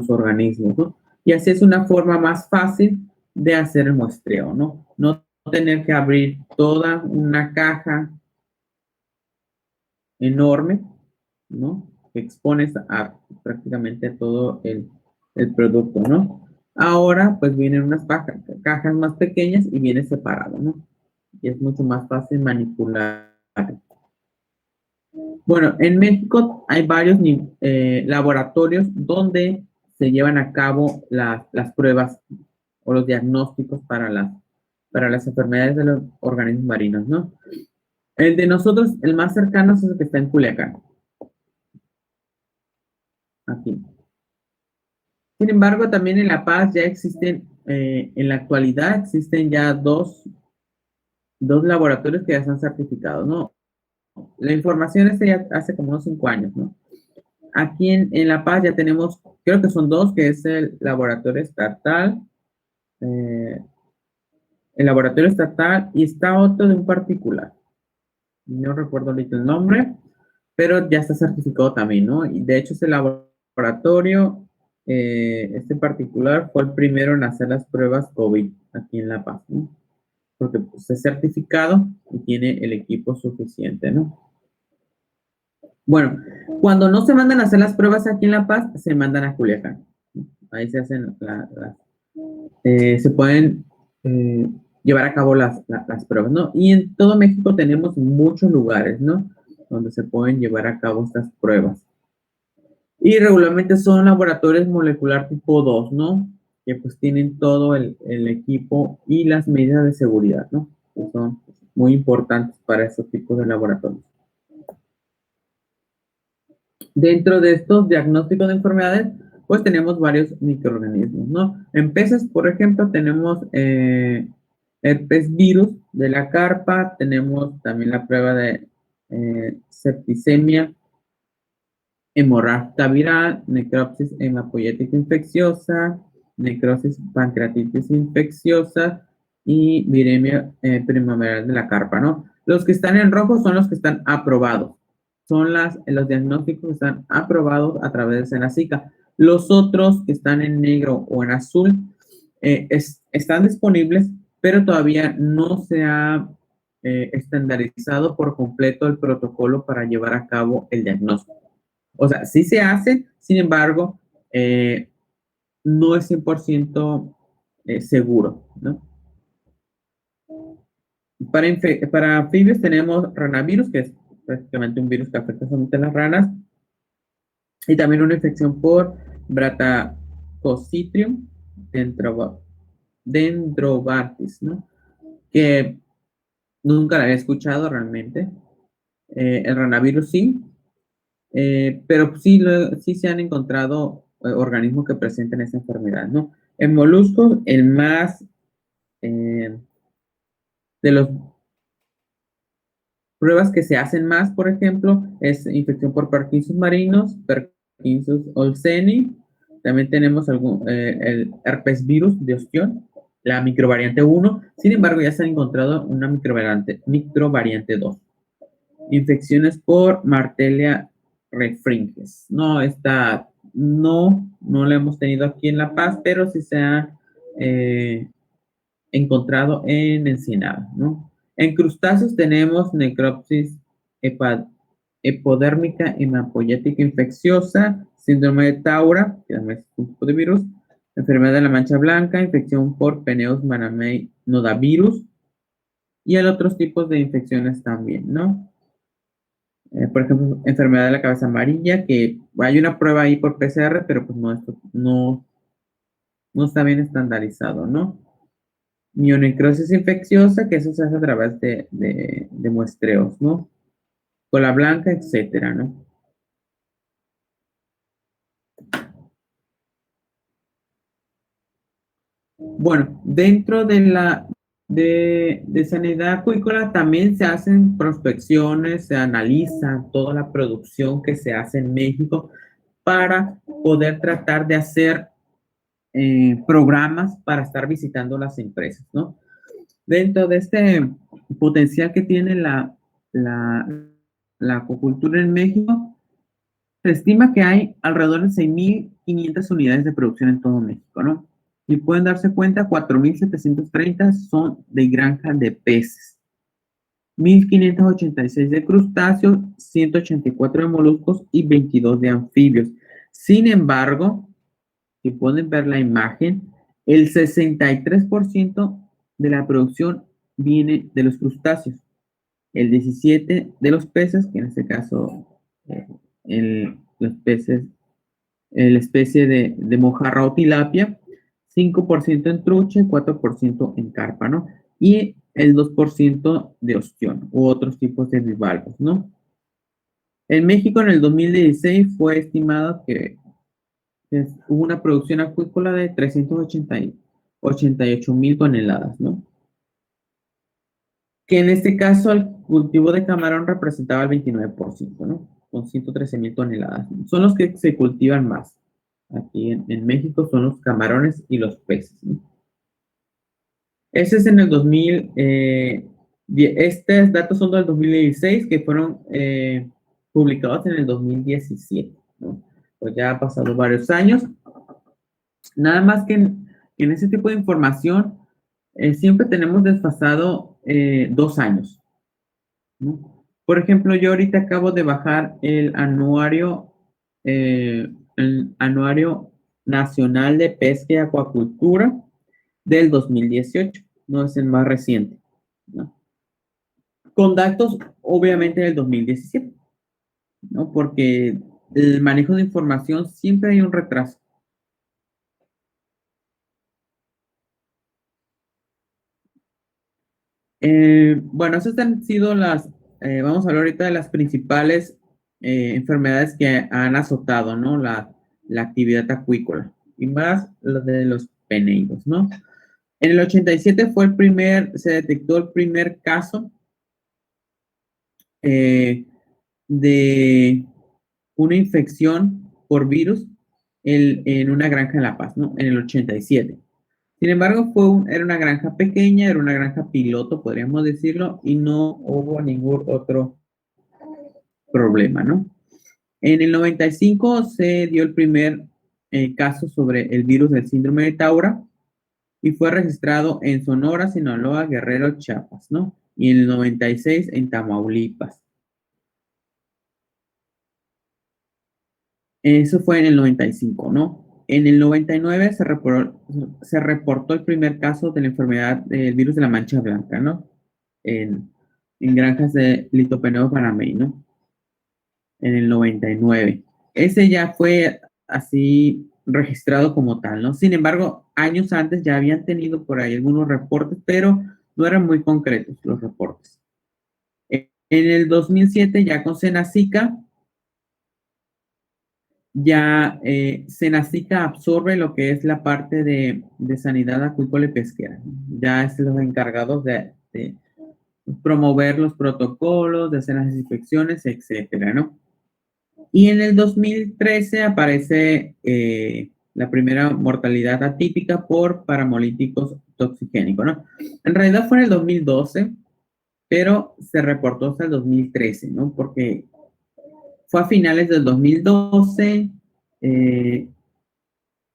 organismos, ¿no? Y así es una forma más fácil de hacer el muestreo, ¿no? No tener que abrir toda una caja enorme, ¿no? Que expones a prácticamente todo el producto, ¿no? Ahora, pues vienen unas cajas más pequeñas y viene separado, ¿no? Y es mucho más fácil manipular. Bueno, en México hay varios laboratorios donde se llevan a cabo las pruebas o los diagnósticos para las enfermedades de los organismos marinos, ¿no? El de nosotros, el más cercano es el que está en Culiacán. Aquí. Sin embargo, también en La Paz ya existen, en la actualidad existen ya dos laboratorios que ya están certificados, ¿no? La información es ya hace como unos 5 años, ¿no? Aquí en La Paz ya tenemos, creo que son dos, que es el laboratorio estatal, el laboratorio estatal y está otro de un particular. No recuerdo ahorita el nombre, pero ya está certificado también, ¿no? Y de hecho ese laboratorio, este particular, fue el primero en hacer las pruebas COVID aquí en La Paz, ¿no? Porque pues, es certificado y tiene el equipo suficiente, ¿no? Bueno, cuando no se mandan a hacer las pruebas aquí en La Paz, se mandan a Culiacán. Ahí se hacen se pueden llevar a cabo las pruebas, ¿no? Y en todo México tenemos muchos lugares, ¿no? Donde se pueden llevar a cabo estas pruebas. Y regularmente son laboratorios molecular tipo 2, ¿no? Que pues tienen todo el equipo y las medidas de seguridad, ¿no? Que son muy importantes para esos tipos de laboratorios. Dentro de estos diagnósticos de enfermedades, pues tenemos varios microorganismos, ¿no? En peces, por ejemplo, tenemos herpes virus de la carpa, tenemos también la prueba de septicemia hemorrágica viral, necropsis hemapoyética infecciosa, necrosis pancreatitis infecciosa y viremia primaveral de la carpa, ¿no? Los que están en rojo son los que están aprobados. Son los diagnósticos que están aprobados a través de Senacica. Los otros que están en negro o en azul están disponibles, pero todavía no se ha estandarizado por completo el protocolo para llevar a cabo el diagnóstico. O sea, sí se hace, sin embargo, no es 100% seguro, ¿no? Para anfibios tenemos ranavirus, que es prácticamente un virus que afecta solamente a las ranas, y también una infección por Brachycocitrium dendrobatis, ¿no? Que nunca la había escuchado realmente. El ranavirus sí, pero sí se han encontrado organismos que presenten esa enfermedad, ¿no? En moluscos, el más de los pruebas que se hacen más, por ejemplo, es infección por Parkinson marinos, Parkinson olseni. También tenemos el herpes virus de ostión, la microvariante 1. Sin embargo, ya se ha encontrado una microvariante 2. Infecciones por Martelia refringes. No, esta no la hemos tenido aquí en La Paz, pero sí se ha encontrado en Ensenada, ¿no? En crustáceos tenemos necropsis epidérmica hemapoyética infecciosa, síndrome de Taura, que también es un tipo de virus, enfermedad de la mancha blanca, infección por Peneus manamei nodavirus, y hay otros tipos de infecciones también, ¿no? Por ejemplo, enfermedad de la cabeza amarilla, que hay una prueba ahí por PCR, pero pues no está bien estandarizado, ¿no? Mionecrosis infecciosa, que eso se hace a través de muestreos, ¿no? Cola blanca, etcétera, ¿no? Bueno, dentro de sanidad acuícola también se hacen prospecciones, se analiza toda la producción que se hace en México para poder tratar de hacer programas para estar visitando las empresas, ¿no? Dentro de este potencial que tiene la acuicultura en México, se estima que hay alrededor de 6.500 unidades de producción en todo México, ¿no? Y pueden darse cuenta, 4.730 son de granja de peces, 1.586 de crustáceos, 184 de moluscos y 22 de anfibios. Sin embargo, si pueden ver la imagen, el 63% de la producción viene de los crustáceos, el 17% de los peces, que en este caso los peces, la especie de mojarra o tilapia, 5% en trucha y 4% en carpa, ¿no? Y el 2% de ostión u otros tipos de bivalvos, ¿no? En México en el 2016 fue estimado que hubo una producción acuícola de 388.000 toneladas, ¿no? Que en este caso el cultivo de camarón representaba el 29%, ¿no? Con 113.000 toneladas. Son los que se cultivan más. Aquí en México son los camarones y los peces, ¿no? Ese es en el 2000, estos datos son del 2016 que fueron publicados en el 2017, ¿no? Pues ya han pasado varios años. Nada más que en ese tipo de información siempre tenemos desfasado 2 años, ¿no? Por ejemplo, yo ahorita acabo de bajar el anuario nacional de pesca y acuacultura del 2018, no es el más reciente, ¿no? Con datos obviamente del 2017, ¿no? Porque el manejo de información siempre hay un retraso. Bueno, esas han sido vamos a hablar ahorita de las principales enfermedades que han azotado, ¿no? La actividad acuícola y más lo de los peneidos, ¿no? En el 87 se detectó el primer caso de una infección por virus en una granja en La Paz, ¿no? En el 87. Sin embargo, era una granja pequeña, era una granja piloto, podríamos decirlo, y no hubo ningún otro problema, ¿no? En el 95 se dio el primer caso sobre el virus del síndrome de Taura y fue registrado en Sonora, Sinaloa, Guerrero, Chiapas, ¿no? Y en el 96 en Tamaulipas. Eso fue en el 95, ¿no? En el 99 se reportó el primer caso de la enfermedad del virus de la mancha blanca, ¿no? En granjas de Litopeneo panameño, ¿no? En el 99. Ese ya fue así registrado como tal, ¿no? Sin embargo, años antes ya habían tenido por ahí algunos reportes, pero no eran muy concretos los reportes. En el 2007 ya con Senacica, ya Senacica absorbe lo que es la parte de sanidad acuícola y pesquera. Ya es los encargados de promover los protocolos, de hacer las inspecciones, etcétera, ¿no? Y en el 2013 aparece la primera mortalidad atípica por paramolíticos toxigénicos, ¿no? En realidad fue en el 2012, pero se reportó hasta el 2013, ¿no? Porque fue a finales del 2012,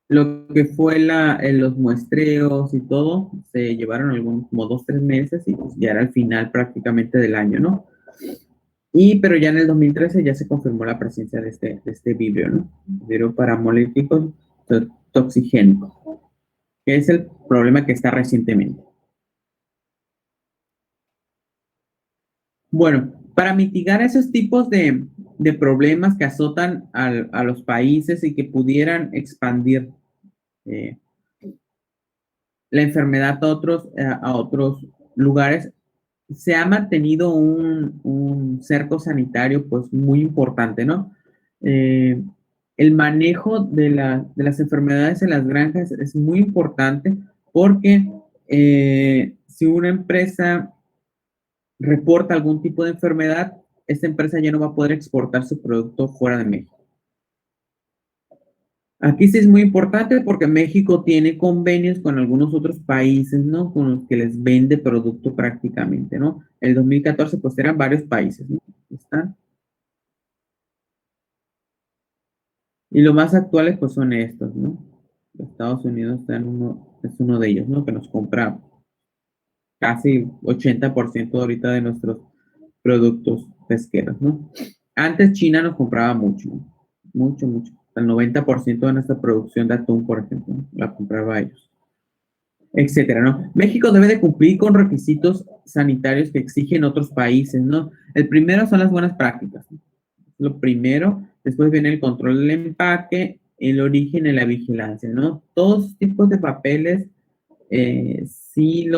lo que fue los muestreos y todo, se llevaron como 2-3 meses y pues ya era el final prácticamente del año, ¿no? Pero ya en el 2013 ya se confirmó la presencia de este virus, ¿no? Virus paramolítico toxigénico, que es el problema que está recientemente. Bueno, para mitigar esos tipos de problemas que azotan a los países y que pudieran expandir la enfermedad a otros lugares, se ha mantenido un cerco sanitario pues muy importante, ¿no? El manejo de las enfermedades en las granjas es muy importante porque si una empresa reporta algún tipo de enfermedad, esta empresa ya no va a poder exportar su producto fuera de México. Aquí sí es muy importante porque México tiene convenios con algunos otros países, ¿no? Con los que les vende producto prácticamente, ¿no? El 2014 pues eran varios países, ¿no? ¿Están? Y los más actuales pues son estos, ¿no? Estados Unidos es uno de ellos, ¿no? Que nos compra casi 80% ahorita de nuestros productos pesqueros, ¿no? Antes China nos compraba mucho, mucho, mucho. El 90% de nuestra producción de atún, por ejemplo, ¿no? La compraba ellos, etcétera, ¿no? México debe de cumplir con requisitos sanitarios que exigen otros países, ¿no? El primero son las buenas prácticas, ¿no? Lo primero, después viene el control del empaque, el origen y la vigilancia, ¿no? Todos tipos de papeles, sí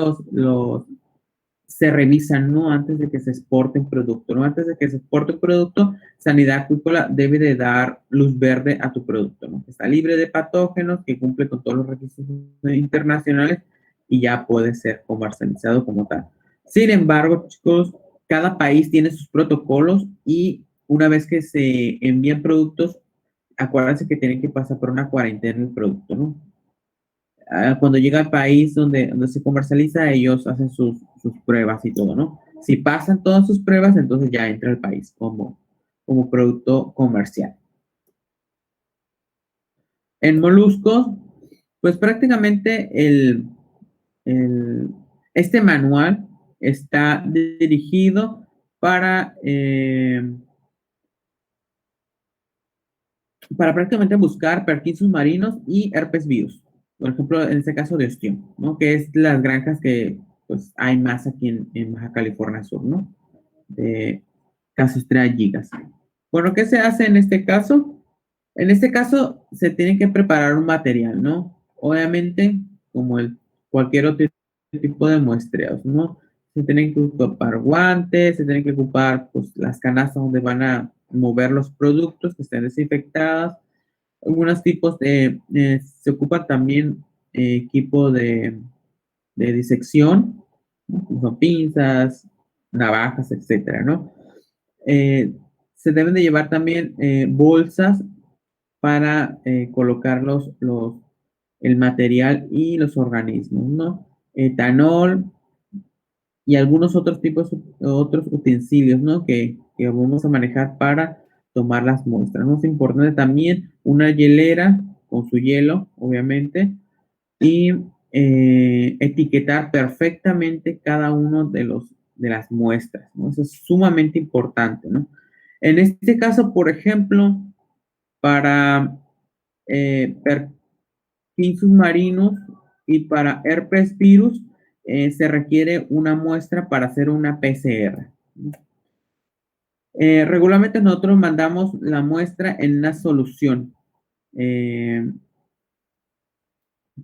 se revisan, ¿no? Antes de que se exporte un producto, ¿no? Antes de que se exporte un producto, Sanidad Acuícola debe de dar luz verde a tu producto, ¿no? Que está libre de patógenos, que cumple con todos los requisitos internacionales y ya puede ser comercializado como tal. Sin embargo, chicos, cada país tiene sus protocolos y una vez que se envían productos, acuérdense que tienen que pasar por una cuarentena el producto, ¿no? Cuando llega al país donde se comercializa, ellos hacen sus pruebas y todo, ¿no? Si pasan todas sus pruebas, entonces ya entra al país como producto comercial. En moluscos, pues prácticamente este manual está dirigido para prácticamente buscar perquinsus marinos y herpes virus. Por ejemplo, en este caso de ostión, ¿no? Que es las granjas que pues hay más aquí en Baja California Sur, ¿no? De Casostrella gigas. Bueno, ¿qué se hace en este caso? En este caso se tiene que preparar un material, ¿no? Obviamente, como cualquier otro tipo de muestreos, ¿no? Se tienen que ocupar guantes, se tienen que ocupar pues, las canastas donde van a mover los productos que estén desinfectados. Algunos tipos se ocupa también equipo de disección, ¿no? Son pinzas, navajas, etcétera, ¿no? Se deben de llevar también bolsas para colocar el material y los organismos, ¿no? Etanol y algunos otros utensilios, ¿no? Que vamos a manejar para tomar las muestras, ¿no? Es importante también una hielera con su hielo, obviamente, y etiquetar perfectamente cada uno de las muestras, ¿no? Eso es sumamente importante, ¿no? En este caso, por ejemplo, para perquinsus marinos y para herpes virus, se requiere una muestra para hacer una PCR. Regularmente nosotros mandamos la muestra en una solución.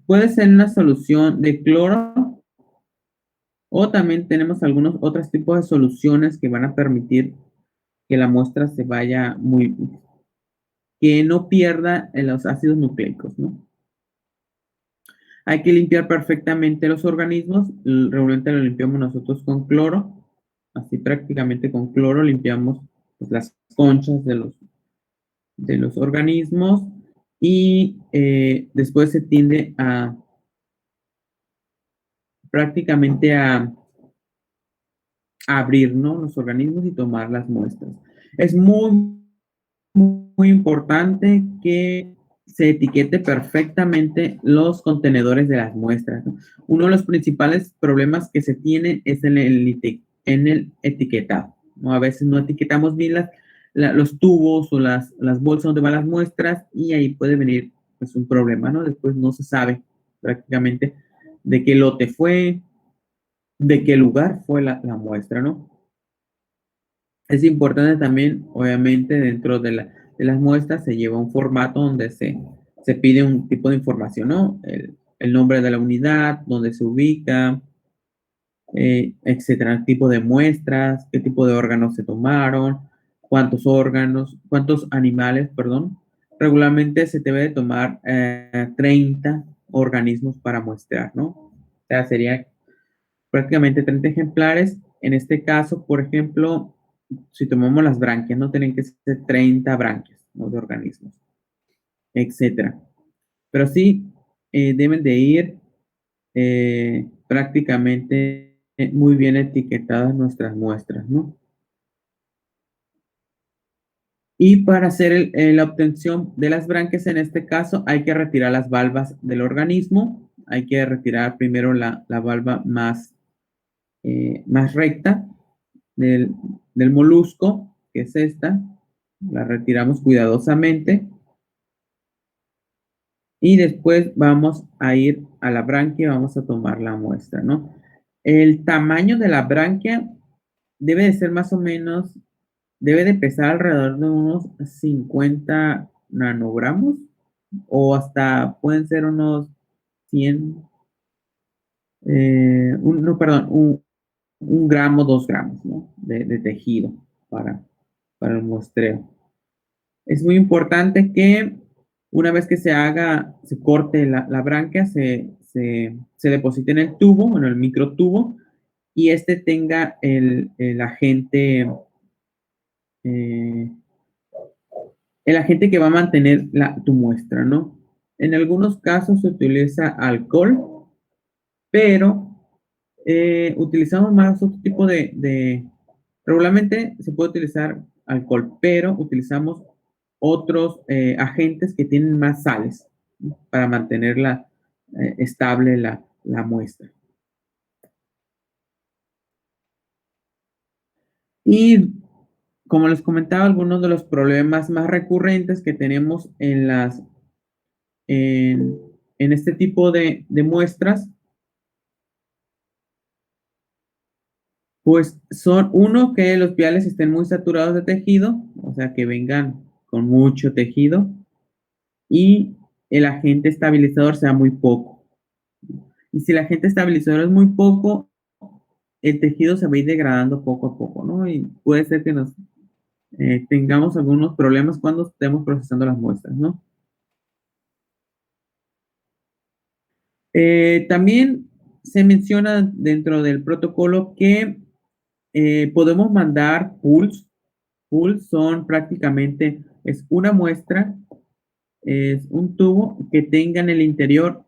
Puede ser una solución de cloro o también tenemos algunos otros tipos de soluciones que van a permitir que la muestra se vaya que no pierda los ácidos nucleicos, ¿no? Hay que limpiar perfectamente los organismos. Regularmente lo limpiamos nosotros con cloro. Así prácticamente con cloro limpiamos pues, las conchas de los organismos y después se tiende prácticamente a abrir, ¿no? Los organismos y tomar las muestras. Es muy, muy importante que se etiquete perfectamente los contenedores de las muestras, ¿no? Uno de los principales problemas que se tiene es en el etiquetado, ¿no? A veces no etiquetamos bien los tubos o las bolsas donde van las muestras y ahí puede venir pues, un problema, ¿no? Después no se sabe prácticamente de qué lote fue, de qué lugar fue la muestra, ¿no? Es importante también, obviamente, dentro de las muestras se lleva un formato donde se pide un tipo de información, ¿no? El el nombre de la unidad, dónde se ubica, etcétera, el tipo de muestras, qué tipo de órganos se tomaron, cuántos animales, perdón. Regularmente se debe de tomar 30 organismos para muestrear, ¿no? O sea, sería prácticamente 30 ejemplares. En este caso, por ejemplo, si tomamos las branquias, no tienen que ser 30 branquias, ¿no?, de organismos, etcétera. Pero sí deben de ir prácticamente muy bien etiquetadas nuestras muestras, ¿no? Y para hacer la obtención de las branquias, en este caso, hay que retirar las valvas del organismo. Hay que retirar primero la valva más recta del molusco, que es esta. La retiramos cuidadosamente. Y después vamos a ir a la branquia y vamos a tomar la muestra, ¿no? El tamaño de la branquia debe de ser más o menos, debe de pesar alrededor de unos 50 nanogramos o hasta pueden ser unos 100, un gramo, 2 gramos, ¿no?, de tejido para el muestreo. Es muy importante que una vez que se corte la branquia, se deposite en el tubo, en el microtubo, y este tenga el agente que va a mantener tu muestra, ¿no? En algunos casos se utiliza alcohol, pero utilizamos más otro tipo regularmente se puede utilizar alcohol, pero utilizamos otros agentes que tienen más sales, ¿no?, para mantenerla estable la muestra. Y como les comentaba, algunos de los problemas más recurrentes que tenemos en este tipo de muestras, pues son, uno, que los viales estén muy saturados de tejido, o sea, que vengan con mucho tejido, y el agente estabilizador sea muy poco. Y si el agente estabilizador es muy poco, el tejido se va a ir degradando poco a poco, ¿no? Y puede ser que tengamos algunos problemas cuando estemos procesando las muestras, ¿no? También se menciona dentro del protocolo que podemos mandar pools. Pools son prácticamente, es una muestra, es un tubo que tenga en el interior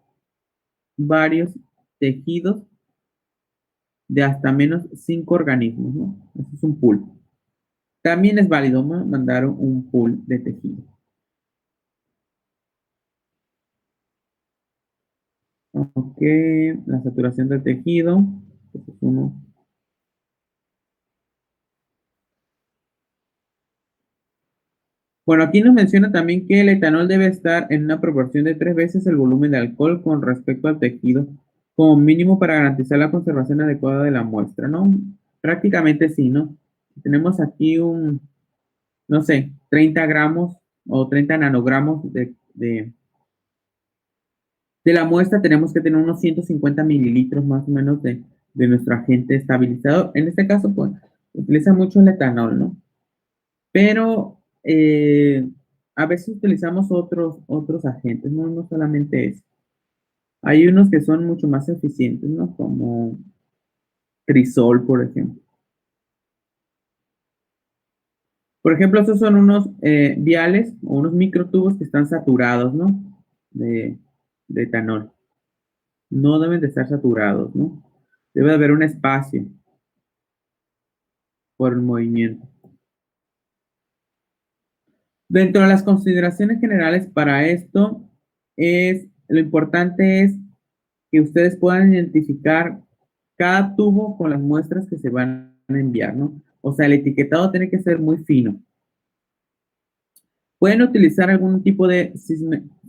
varios tejidos de hasta menos 5 organismos, ¿no? Eso es un pool. También es válido, ¿no?, mandar un pool de tejido. Ok, la saturación del tejido. Eso es uno. Bueno, aquí nos menciona también que el etanol debe estar en una proporción de 3 veces el volumen de alcohol con respecto al tejido, como mínimo para garantizar la conservación adecuada de la muestra, ¿no? Prácticamente sí, ¿no? Tenemos aquí no sé, 30 gramos o 30 nanogramos de la muestra, tenemos que tener unos 150 mililitros más o menos de nuestro agente estabilizador. En este caso, pues, utiliza mucho el etanol, ¿no? Pero a veces utilizamos otros agentes, no solamente eso. Hay unos que son mucho más eficientes, ¿no? Como crisol, por ejemplo. Por ejemplo, estos son unos viales o unos microtubos que están saturados, ¿no?, de etanol. No deben de estar saturados, ¿no? Debe haber un espacio por el movimiento. Dentro de las consideraciones generales para esto, lo importante es que ustedes puedan identificar cada tubo con las muestras que se van a enviar, ¿no? O sea, el etiquetado tiene que ser muy fino. Pueden utilizar algún tipo de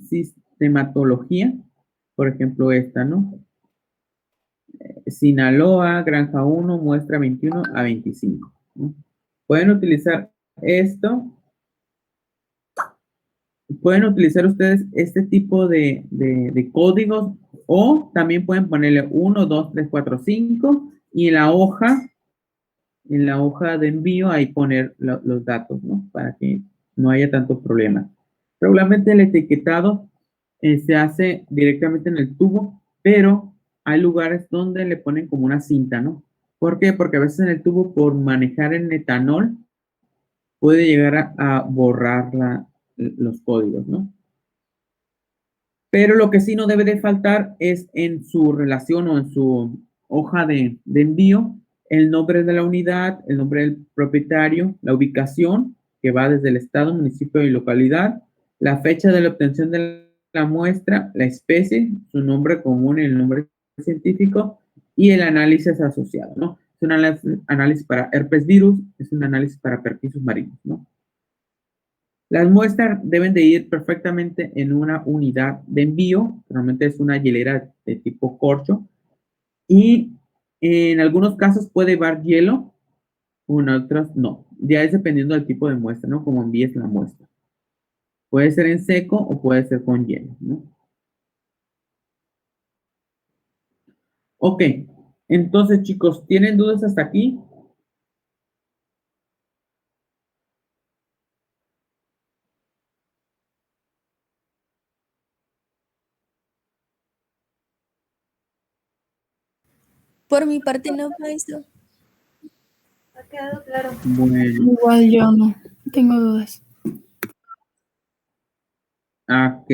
sistematología, por ejemplo esta, ¿no? Sinaloa, Granja 1, muestra 21 a 25, ¿no? Pueden utilizar esto. Pueden utilizar ustedes este tipo de códigos o también pueden ponerle 1, 2, 3, 4, 5 y en la hoja de envío ahí poner los datos, ¿no? Para que no haya tanto problema. Regularmente el etiquetado se hace directamente en el tubo, pero hay lugares donde le ponen como una cinta, ¿no? ¿Por qué? Porque a veces en el tubo, por manejar el etanol, puede llegar a borrar los códigos, ¿no? Pero lo que sí no debe de faltar es en su relación o en su hoja de envío, el nombre de la unidad, el nombre del propietario, la ubicación, que va desde el estado, municipio y localidad, la fecha de la obtención de la muestra, la especie, su nombre común y el nombre científico, y el análisis asociado, ¿no? Es un análisis para herpes virus, es un análisis para perquisus marinos, ¿no? Las muestras deben de ir perfectamente en una unidad de envío, normalmente es una hielera de tipo corcho, y en algunos casos puede llevar hielo, o en otros no. Ya es dependiendo del tipo de muestra, ¿no? Como envíes la muestra. Puede ser en seco o puede ser con hielo, ¿no? Ok, entonces chicos, ¿tienen dudas hasta aquí? Por mi parte no, maestro. Ha quedado claro. Bueno, Igual yo no tengo dudas. ok.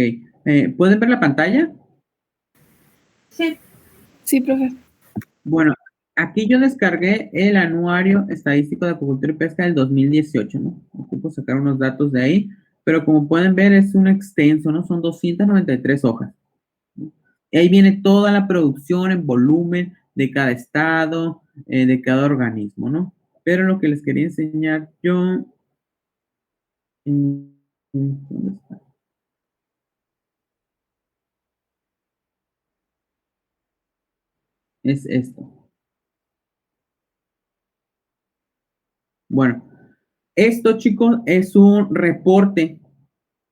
¿Pueden ver la pantalla? Sí, Sí, profe. Bueno, aquí yo descargué el anuario estadístico de acuicultura y pesca del 2018, ¿no? Ocupo sacar unos datos de ahí, pero como pueden ver es un extenso, ¿no? Son 293 hojas. Y ahí viene toda la producción en volumen de cada estado, de cada organismo, ¿no? Pero lo que les quería enseñar yo... ¿dónde está? Es esto. Bueno, esto, chicos, es un reporte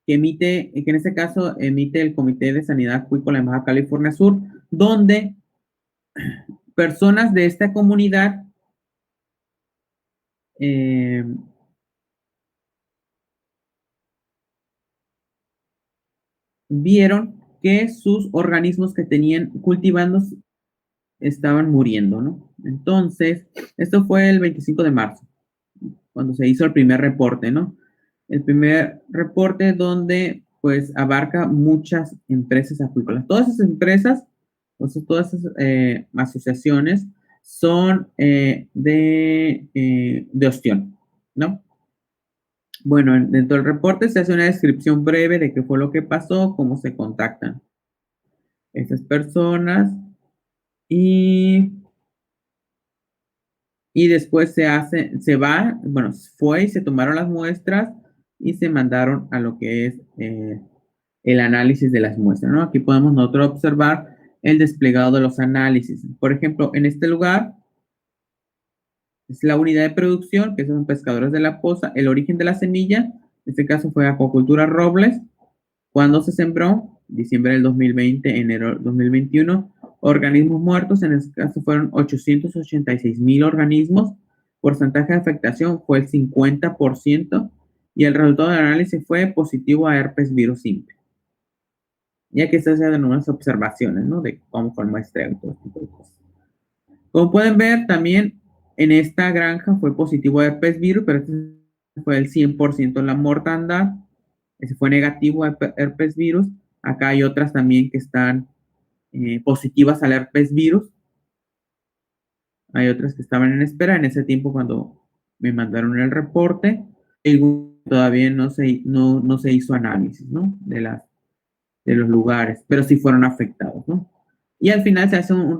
que emite, que en este caso emite el Comité de Sanidad Acuícola de Baja California Sur, donde personas de esta comunidad vieron que sus organismos que tenían cultivando estaban muriendo, ¿no? Entonces, esto fue el 25 de marzo, cuando se hizo el primer reporte, ¿no? El primer reporte donde, pues, abarca muchas empresas acuícolas. Todas esas empresas, o sea, todas esas asociaciones son de ostión, ¿no? Bueno, dentro del reporte se hace una descripción breve de qué fue lo que pasó, cómo se contactan esas personas y después fue y se tomaron las muestras y se mandaron a lo que es el análisis de las muestras, ¿no? Aquí podemos nosotros observar el desplegado de los análisis. Por ejemplo, en este lugar es la unidad de producción, que son pescadores de la poza, el origen de la semilla, en este caso fue Acuacultura Robles, cuando se sembró, diciembre del 2020, enero del 2021, organismos muertos, en este caso fueron 886,000 organismos, porcentaje de afectación fue el 50%, y el resultado del análisis fue positivo a herpes virus simple. Y aquí se hacen unas observaciones, ¿no? De cómo fue el muestreo y todo tipo de cosas. Como pueden ver, también en esta granja fue positivo a herpes virus, pero este fue el 100% en la mortandad. Ese fue negativo a herpes virus. Acá hay otras también que están positivas al herpes virus. Hay otras que estaban en espera. En ese tiempo, cuando me mandaron el reporte, todavía no se hizo análisis, ¿no? De los lugares, pero sí fueron afectados, ¿no? Y al final se hace un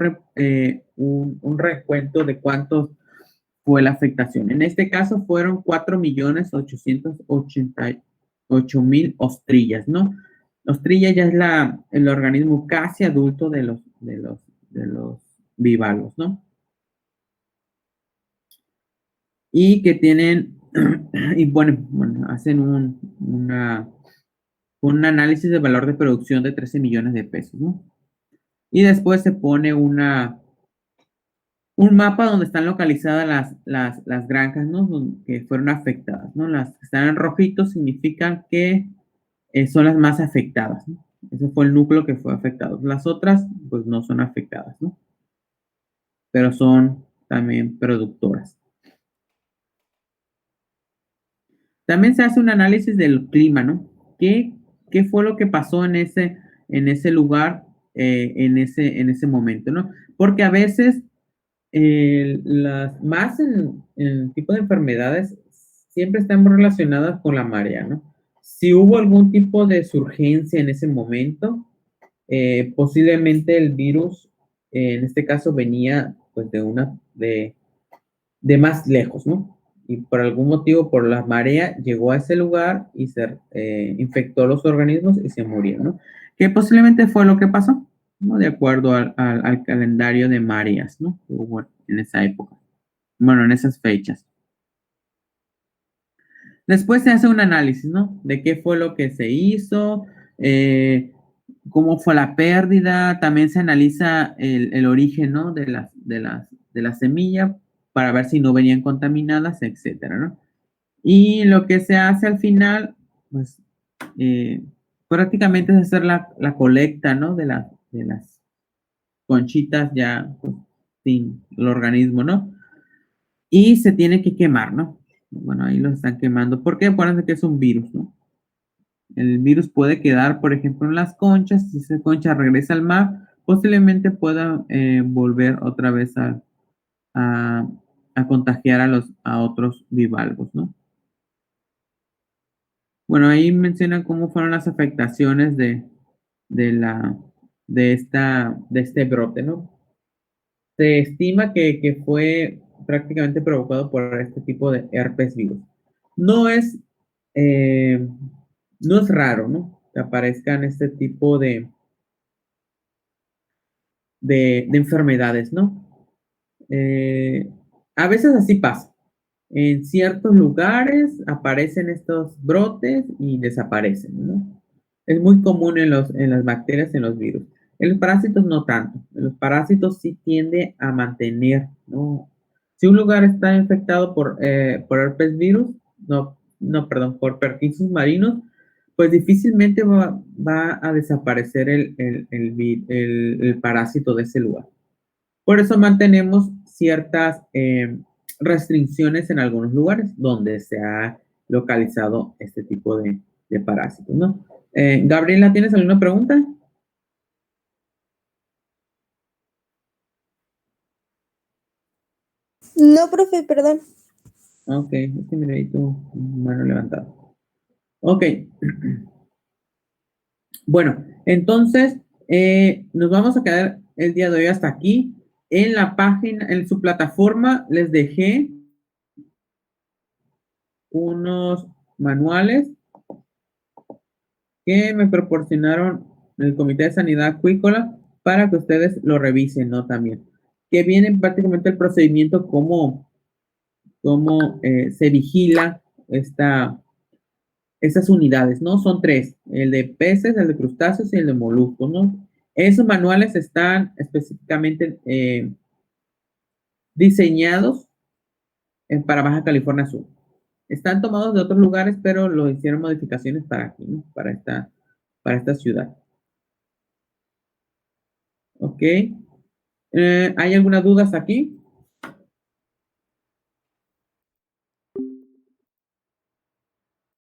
recuento de cuántos fue la afectación. En este caso fueron 4,888,000 ostrillas, ¿no? Ostrilla ya es el organismo casi adulto de los bivalvos, ¿no? Y que tienen, y bueno, hacen un análisis de valor de producción de 13 millones de pesos, ¿no? Y después se pone un mapa donde están localizadas las granjas, ¿no? Que fueron afectadas, ¿no? Las que están en rojito significan que son las más afectadas, ¿no? Ese fue el núcleo que fue afectado. Las otras, pues no son afectadas, ¿no? Pero son también productoras. También se hace un análisis del clima, ¿no? ¿Qué fue lo que pasó en ese lugar, en ese momento, ¿no? Porque a veces, más en el tipo de enfermedades, siempre están relacionadas con la marea, ¿no? Si hubo algún tipo de surgencia en ese momento, posiblemente el virus, en este caso, venía pues de más lejos, ¿no? Y por algún motivo, por la marea, llegó a ese lugar y se infectó los organismos y se murieron, ¿no? Que posiblemente fue lo que pasó, ¿no? De acuerdo al calendario de mareas, ¿no? Que hubo en esa época. Bueno, en esas fechas. Después se hace un análisis, ¿no? De qué fue lo que se hizo, cómo fue la pérdida, también se analiza el origen, ¿no? De la semilla para ver si no venían contaminadas, etcétera, ¿no? Y lo que se hace al final, pues, prácticamente es hacer la colecta, ¿no? De las conchitas ya, pues, sin el organismo, ¿no? Y se tiene que quemar, ¿no? Bueno, ahí lo están quemando. ¿Por qué? Acuérdense que es un virus, ¿no? El virus puede quedar, por ejemplo, en las conchas. Si esa concha regresa al mar, posiblemente pueda volver otra vez a, a contagiar a otros bivalvos, ¿no? Bueno, ahí menciona cómo fueron las afectaciones de este brote, ¿no? Se estima que fue prácticamente provocado por este tipo de herpes virus. No es, eh, no es raro, ¿no? Que aparezcan este tipo de enfermedades, ¿no? A veces así pasa. En ciertos lugares aparecen estos brotes y desaparecen, ¿no? Es muy común en las bacterias, en los virus. En los parásitos no tanto. En los parásitos sí tiende a mantener, ¿no? Si un lugar está infectado por herpes virus, perdón, por pertussis marinos, pues difícilmente va a desaparecer el parásito de ese lugar. Por eso mantenemos ciertas restricciones en algunos lugares donde se ha localizado este tipo de parásitos, ¿no? Gabriela, ¿tienes alguna pregunta? No, profe, perdón. Ok, es que mira ahí tu mano levantada. Ok. Bueno, entonces nos vamos a quedar el día de hoy hasta aquí. En la página, en su plataforma, les dejé unos manuales que me proporcionaron el Comité de Sanidad Acuícola para que ustedes lo revisen, ¿no? También. Que viene prácticamente el procedimiento, cómo se vigila estas unidades, ¿no? Son tres, el de peces, el de crustáceos y el de moluscos, ¿no? Esos manuales están específicamente diseñados para Baja California Sur. Están tomados de otros lugares, pero lo hicieron modificaciones para aquí, ¿no? Para esta ciudad. ¿Ok? ¿Hay algunas dudas aquí?